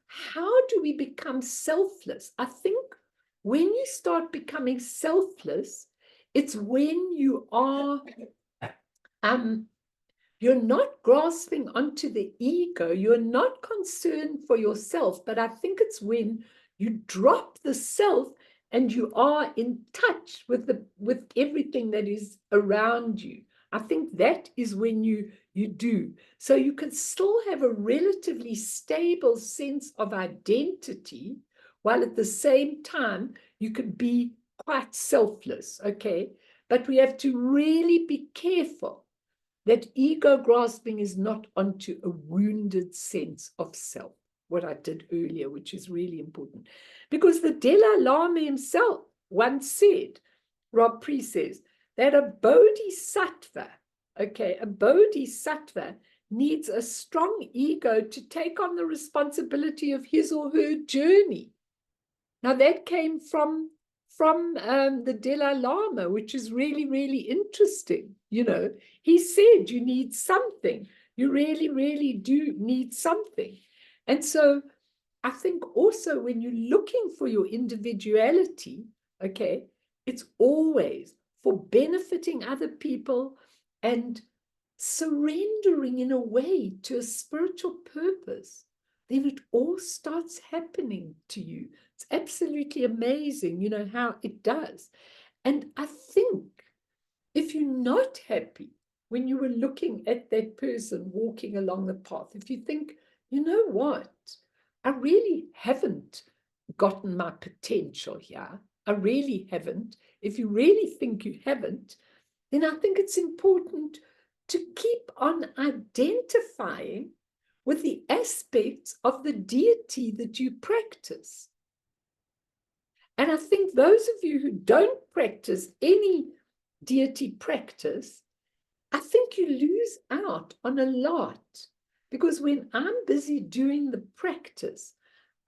how do we become selfless? I think when you start becoming selfless, it's when you are, you're not grasping onto the ego, you're not concerned for yourself, but I think it's when you drop the self and you are in touch with everything that is around you. I think that is when you do. So you can still have a relatively stable sense of identity, while at the same time you can be quite selfless, okay? But we have to really be careful that ego grasping is not onto a wounded sense of self, what I did earlier, which is really important. Because the Dalai Lama himself once said, Rob Priest says, that a bodhisattva, okay, a bodhisattva needs a strong ego to take on the responsibility of his or her journey. Now that came from the Dalai Lama, which is really, really interesting. You know, he said you need something. You really, really do need something. And so I think also when you're looking for your individuality, okay, it's always for benefiting other people and surrendering in a way to a spiritual purpose, then it all starts happening to you. It's absolutely amazing, you know, how it does. And I think if you're not happy when you were looking at that person walking along the path, if you think, you know what, I really haven't gotten my potential here, I really haven't. If you really think you haven't, then I think it's important to keep on identifying with the aspects of the deity that you practice. And I think those of you who don't practice any deity practice, I think you lose out on a lot. Because when I'm busy doing the practice,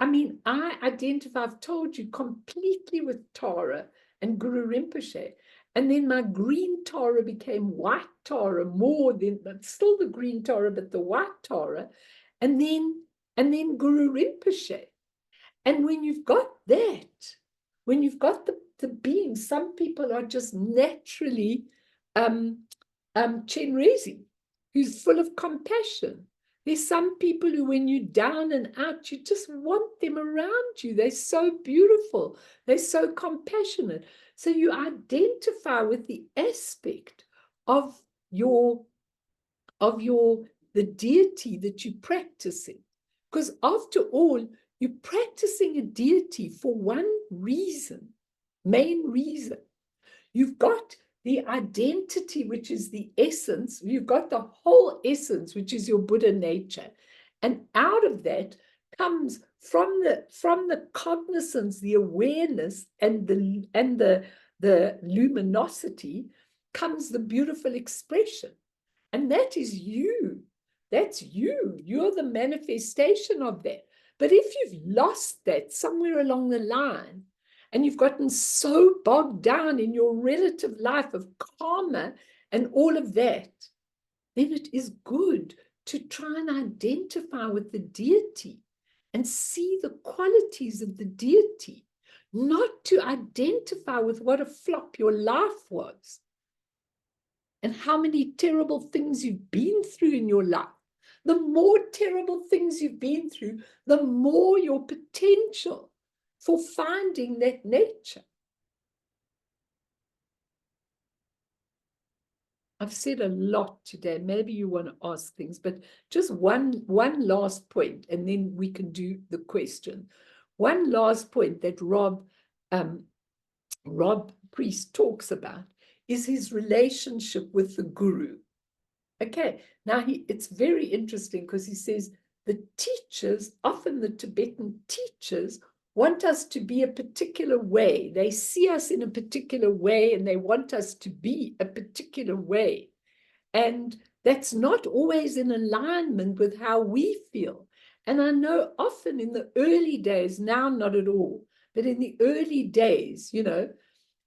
I mean, I identify, I've told you, completely with Tara and Guru Rinpoche. And then my green Tara became white Tara more than, still the green Tara, but the white Tara. And then Guru Rinpoche. And when you've got that, when you've got the being, some people are just naturally Chenrezi, who's full of compassion. There's some people who, when you're down and out, you just want them around you. They're so beautiful. They're so compassionate. So you identify with the aspect of the deity that you're practicing. Because after all, you're practicing a deity for one reason, main reason. You've got the identity, which is the essence. You've got the whole essence, which is your Buddha nature. And out of that comes from the cognizance, the awareness, and the luminosity comes the beautiful expression. And that is you. That's you. You're the manifestation of that. But if you've lost that somewhere along the line, and you've gotten so bogged down in your relative life of karma and all of that, then it is good to try and identify with the deity and see the qualities of the deity, not to identify with what a flop your life was and how many terrible things you've been through in your life. The more terrible things you've been through, the more your potential for finding that nature. I've said a lot today. Maybe you want to ask things, but just one last point, and then we can do the question. One last point that Rob Priest talks about is his relationship with the guru. Okay, now it's very interesting because he says the teachers, often the Tibetan teachers, want us to be a particular way. They see us in a particular way and they want us to be a particular way. And that's not always in alignment with how we feel. And I know often in the early days, now not at all, but in the early days, you know,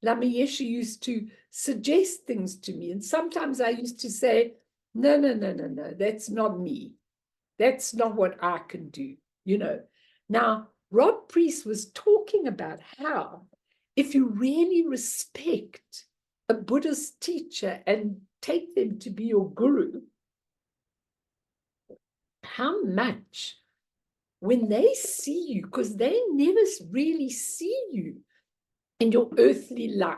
Lama Yeshe used to suggest things to me. And sometimes I used to say, no, that's not me. That's not what I can do, you know. Now, Rob Priest was talking about how if you really respect a Buddhist teacher and take them to be your guru, how much when they see you, because they never really see you in your earthly life,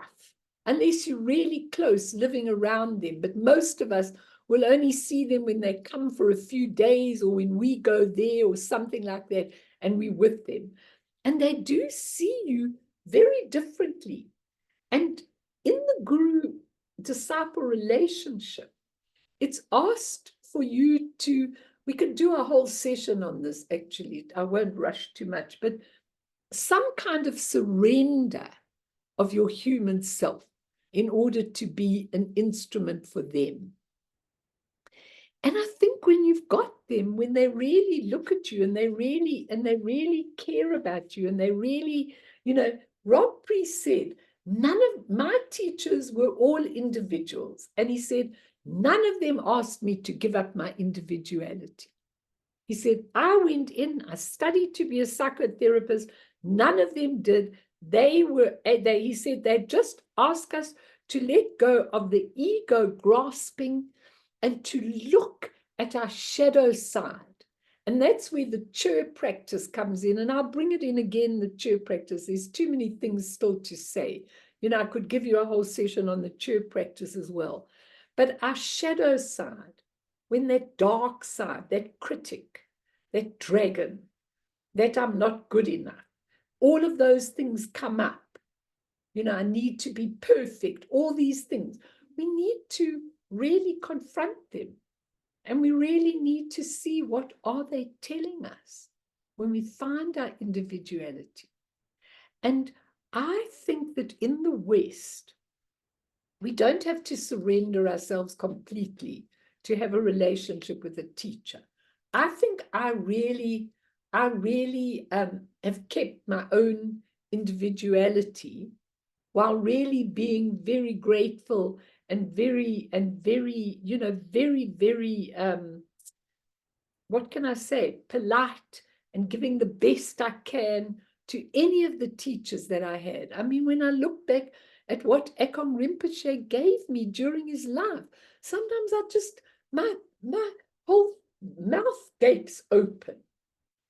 unless you're really close living around them. But most of us will only see them when they come for a few days or when we go there or something like that and we're with them. And they do see you very differently. And in the guru-disciple relationship, it's asked for you to, we could do a whole session on this actually, I won't rush too much, but some kind of surrender of your human self in order to be an instrument for them. And I think when you've got them, when they really look at you and they really care about you and they really, you know, Rob Priest said, none of my teachers were all individuals. And he said, none of them asked me to give up my individuality. He said, I went in, I studied to be a psychotherapist. None of them did. He said, they just asked us to let go of the ego grasping and to look at our shadow side. And that's where the chur practice comes in. And I'll bring it in again, the chur practice. There's too many things still to say. You know, I could give you a whole session on the chur practice as well. But our shadow side, when that dark side, that critic, that dragon, that I'm not good enough, all of those things come up. You know, I need to be perfect, all these things. We need to really confront them. And we really need to see what are they telling us when we find our individuality. And I think that in the West, we don't have to surrender ourselves completely to have a relationship with a teacher. I think I really have kept my own individuality while really being very grateful and very, you know, very, what can I say, polite and giving the best I can to any of the teachers that I had. I mean, when I look back at what Akon Rinpoche gave me during his life, sometimes I just, my whole mouth gapes open.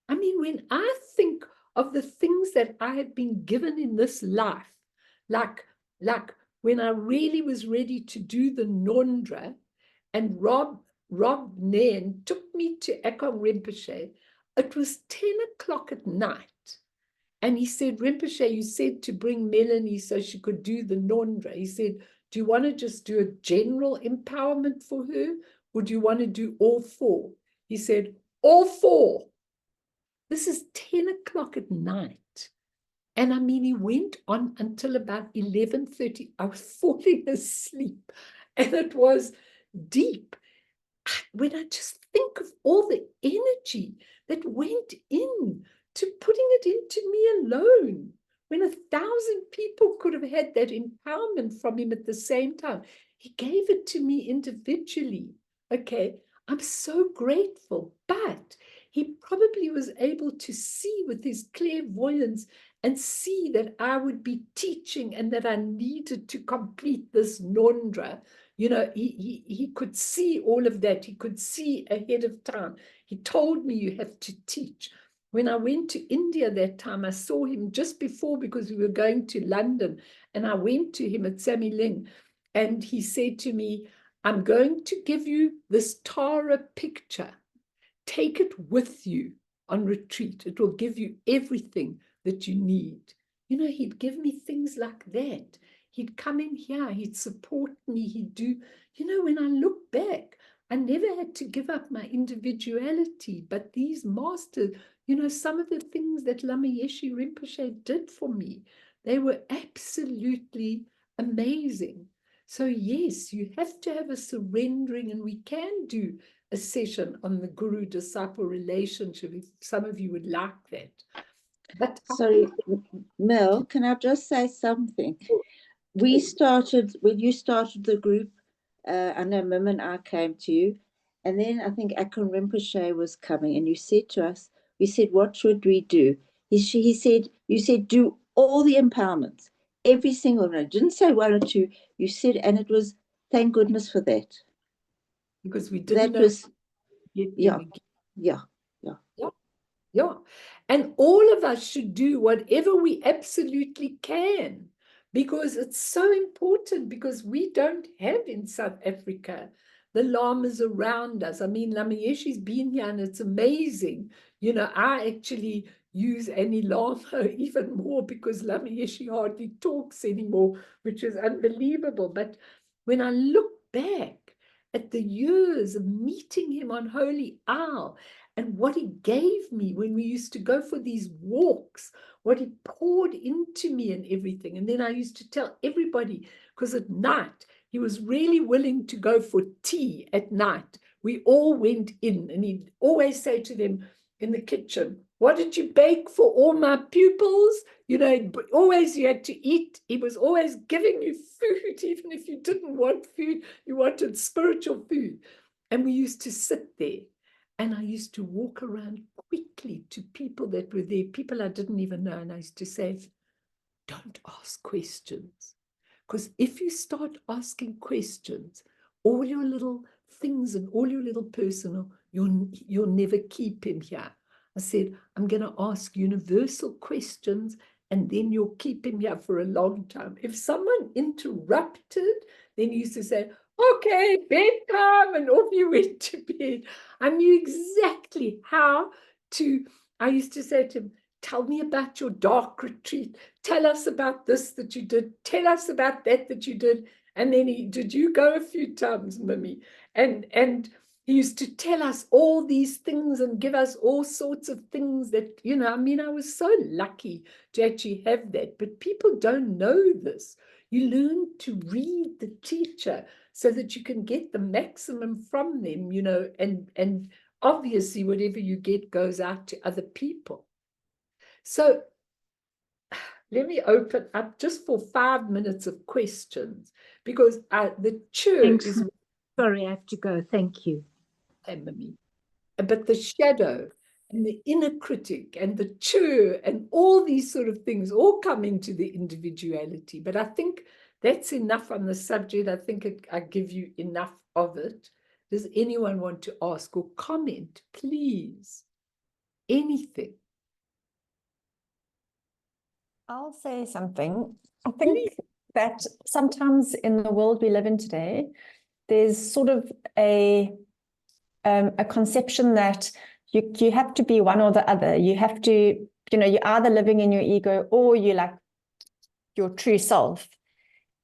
I mean, when I think of the things that I have been given in this life, like when I really was ready to do the Nondra, and Rob Nairn took me to Akon Rinpoche, it was 10 o'clock at night. And he said, Rinpoche, you said to bring Melanie so she could do the Nondra. He said, do you want to just do a general empowerment for her? Or do you want to do all four? He said, all four. This is 10 o'clock at night. And I mean, he went on until about 11:30. I was falling asleep. And it was deep. When I just think of all the energy that went in to putting it into me alone, when 1,000 people could have had that empowerment from him at the same time, he gave it to me individually. Okay, I'm so grateful, but he probably was able to see with his clairvoyance and see that I would be teaching and that I needed to complete this Nondra. You know, he could see all of that. He could see ahead of time. He told me you have to teach. When I went to India that time, I saw him just before because we were going to London. And I went to him at Sammy Ling. And he said to me, I'm going to give you this Tara picture. Take it with you on retreat. It will give you everything that you need. You know, he'd give me things like that. He'd come in here, he'd support me, he'd do, you know, when I look back, I never had to give up my individuality, but these masters, you know, some of the things that Lama Yeshe Rinpoche did for me, they were absolutely amazing. So yes, you have to have a surrendering, and we can do a session on the guru-disciple relationship if some of you would like that. But Sorry, Mel, can I just say something? We started, when you started the group, I know Mim and I came to you, and then I think Akon Rinpoche was coming, and you said to us, we said, what should we do? He said, you said, do all the empowerments, every single one. I didn't say one or two. You said, and it was, thank goodness for that. because we didn't That know was, yeah. Yeah. And all of us should do whatever we absolutely can, because it's so important, because we don't have in South Africa the lamas around us. I mean, Lama Yeshe's been here and it's amazing. You know, I actually use Annie Lama even more because Lama Yeshe hardly talks anymore, which is unbelievable. But when I look back at the years of meeting him on Holy Isle, and what he gave me when we used to go for these walks, what he poured into me and everything. And then I used to tell everybody, because at night, he was really willing to go for tea at night. We all went in, and he'd always say to them in the kitchen, what did you bake for all my pupils? You know, always you had to eat. He was always giving you food, even if you didn't want food, you wanted spiritual food. And we used to sit there. And I used to walk around quickly to people that were there, people I didn't even know. And I used to say, don't ask questions, Because if you start asking questions, all your little things and all your little personal, you'll never keep him here. I said, I'm going to ask universal questions, and then you'll keep him here for a long time. If someone interrupted, then you used to say, okay, bedtime, and off you went to bed. I knew exactly how to, I used to say to him, tell me about your dark retreat. Tell us about this that you did. Tell us about that you did. And then did you go a few times, Mimi? And he used to tell us all these things and give us all sorts of things that, I mean, I was so lucky to actually have that. But people don't know this. You learn to read the teacher so that you can get the maximum from them, and obviously whatever you get goes out to other people. So let me open up just for 5 minutes of questions, because the church is... Sorry, I have to go. Thank you. But the shadow and the inner critic and the chur and all these sort of things all come into the individuality. But I think that's enough on the subject. I think I give you enough of it. Does anyone want to ask or comment, please? Anything? I'll say something. I think that sometimes in the world we live in today, there's sort of a conception that you have to be one or the other. You have to, you're either living in your ego or you're like your true self,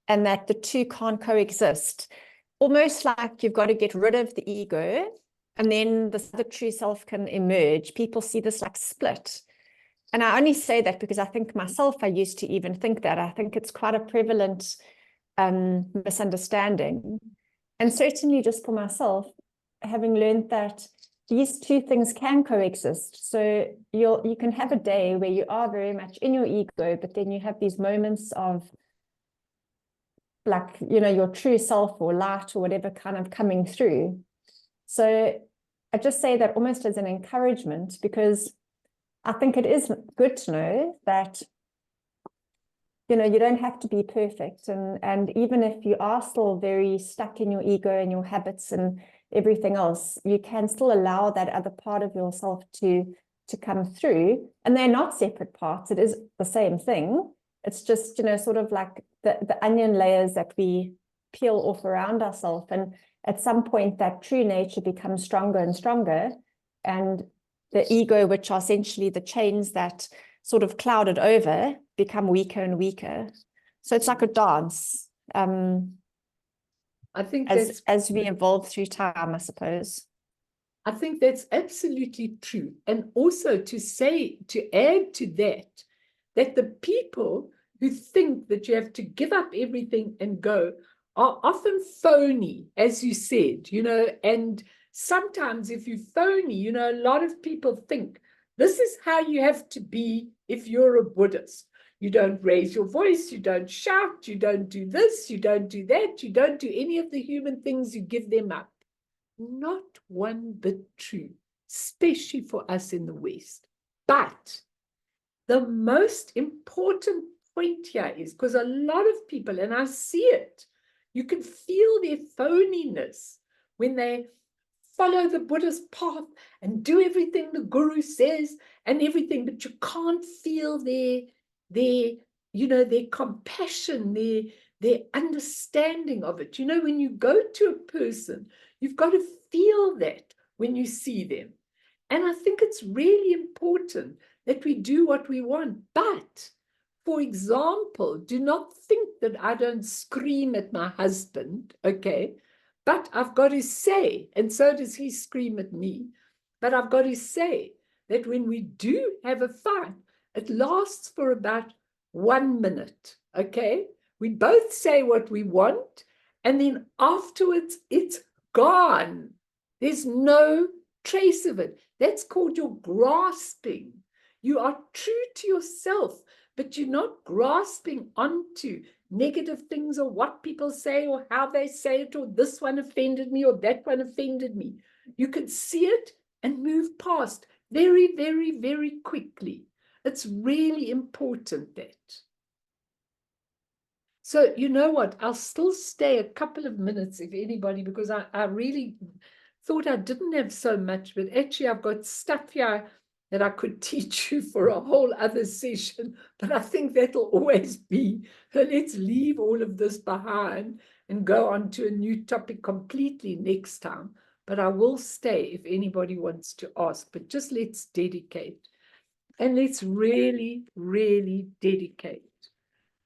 and that the two can't coexist. Almost like you've got to get rid of the ego and then the true self can emerge. People see this like split. And I only say that because I think myself, I used to even think that. I think it's quite a prevalent misunderstanding. And certainly just for myself, having learned that these two things can coexist. So you can have a day where you are very much in your ego, but then you have these moments of like, your true self or light or whatever kind of coming through. So I just say that almost as an encouragement, because I think it is good to know that, you don't have to be perfect. And even if you are still very stuck in your ego and your habits and everything else, you can still allow that other part of yourself to come through. And they're not separate parts. It is the same thing. It's just, sort of like the onion layers that we peel off around ourselves. And at some point, that true nature becomes stronger and stronger. And the ego, which are essentially the chains that sort of clouded over, become weaker and weaker. So it's like a dance. I think as we evolve through time, I suppose. I think that's absolutely true. And also to add to that the people who think that you have to give up everything and go are often phony, as you said, and sometimes if you phony, a lot of people think this is how you have to be if you're a Buddhist. You don't raise your voice, you don't shout, you don't do this, you don't do that, you don't do any of the human things, you give them up. Not one bit true, especially for us in the West. But the most important point here is, because a lot of people, and I see it, you can feel their phoniness when they follow the Buddhist path and do everything the Guru says and everything, but you can't feel their compassion, their understanding of it. When you go to a person, you've got to feel that when you see them. And I think it's really important that we do what we want. But, for example, do not think that I don't scream at my husband, okay? But I've got to say, and so does he scream at me, but I've got to say that when we do have a fight, it lasts for about 1 minute, okay? We both say what we want, and then afterwards, it's gone. There's no trace of it. That's called your grasping. You are true to yourself, but you're not grasping onto negative things or what people say or how they say it, or this one offended me or that one offended me. You can see it and move past very, very, very quickly. It's really important that. So you know what? I'll still stay a couple of minutes if anybody, because I really thought I didn't have so much, but actually I've got stuff here that I could teach you for a whole other session, but I think that'll always be, so let's leave all of this behind and go on to a new topic completely next time. But I will stay if anybody wants to ask, but just let's dedicate. And let's really, really dedicate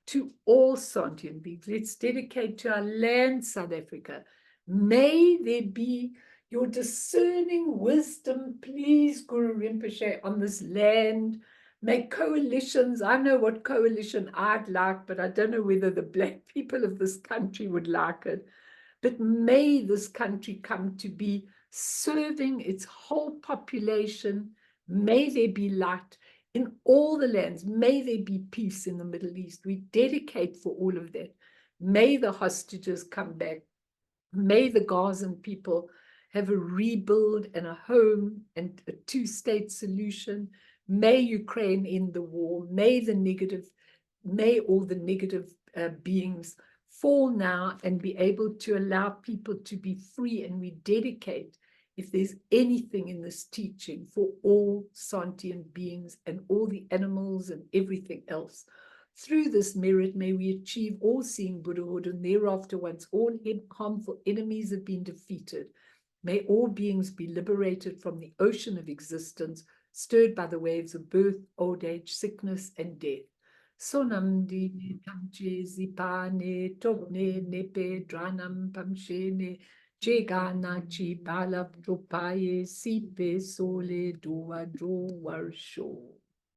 to all sentient beings. Let's dedicate to our land, South Africa. May there be your discerning wisdom, please, Guru Rinpoche, on this land. May coalitions, I know what coalition I'd like, but I don't know whether the Black people of this country would like it. But may this country come to be serving its whole population. May there be light in all the lands. May there be peace in the Middle East. We dedicate for all of that. May the hostages come back. May the Gazan people have a rebuild and a home and a two-state solution. May Ukraine end the war. May all the negative beings fall now and be able to allow people to be free. And we dedicate, if there's anything in this teaching, for all sentient beings and all the animals and everything else. Through this merit, may we achieve all-seeing Buddhahood, and thereafter, once all harmful enemies have been defeated, may all beings be liberated from the ocean of existence, stirred by the waves of birth, old age, sickness, and death. Sonamdi tamche zipane topne nepe dranam pamshene jegana chi balap trupaye sipe sole dua dro warsho.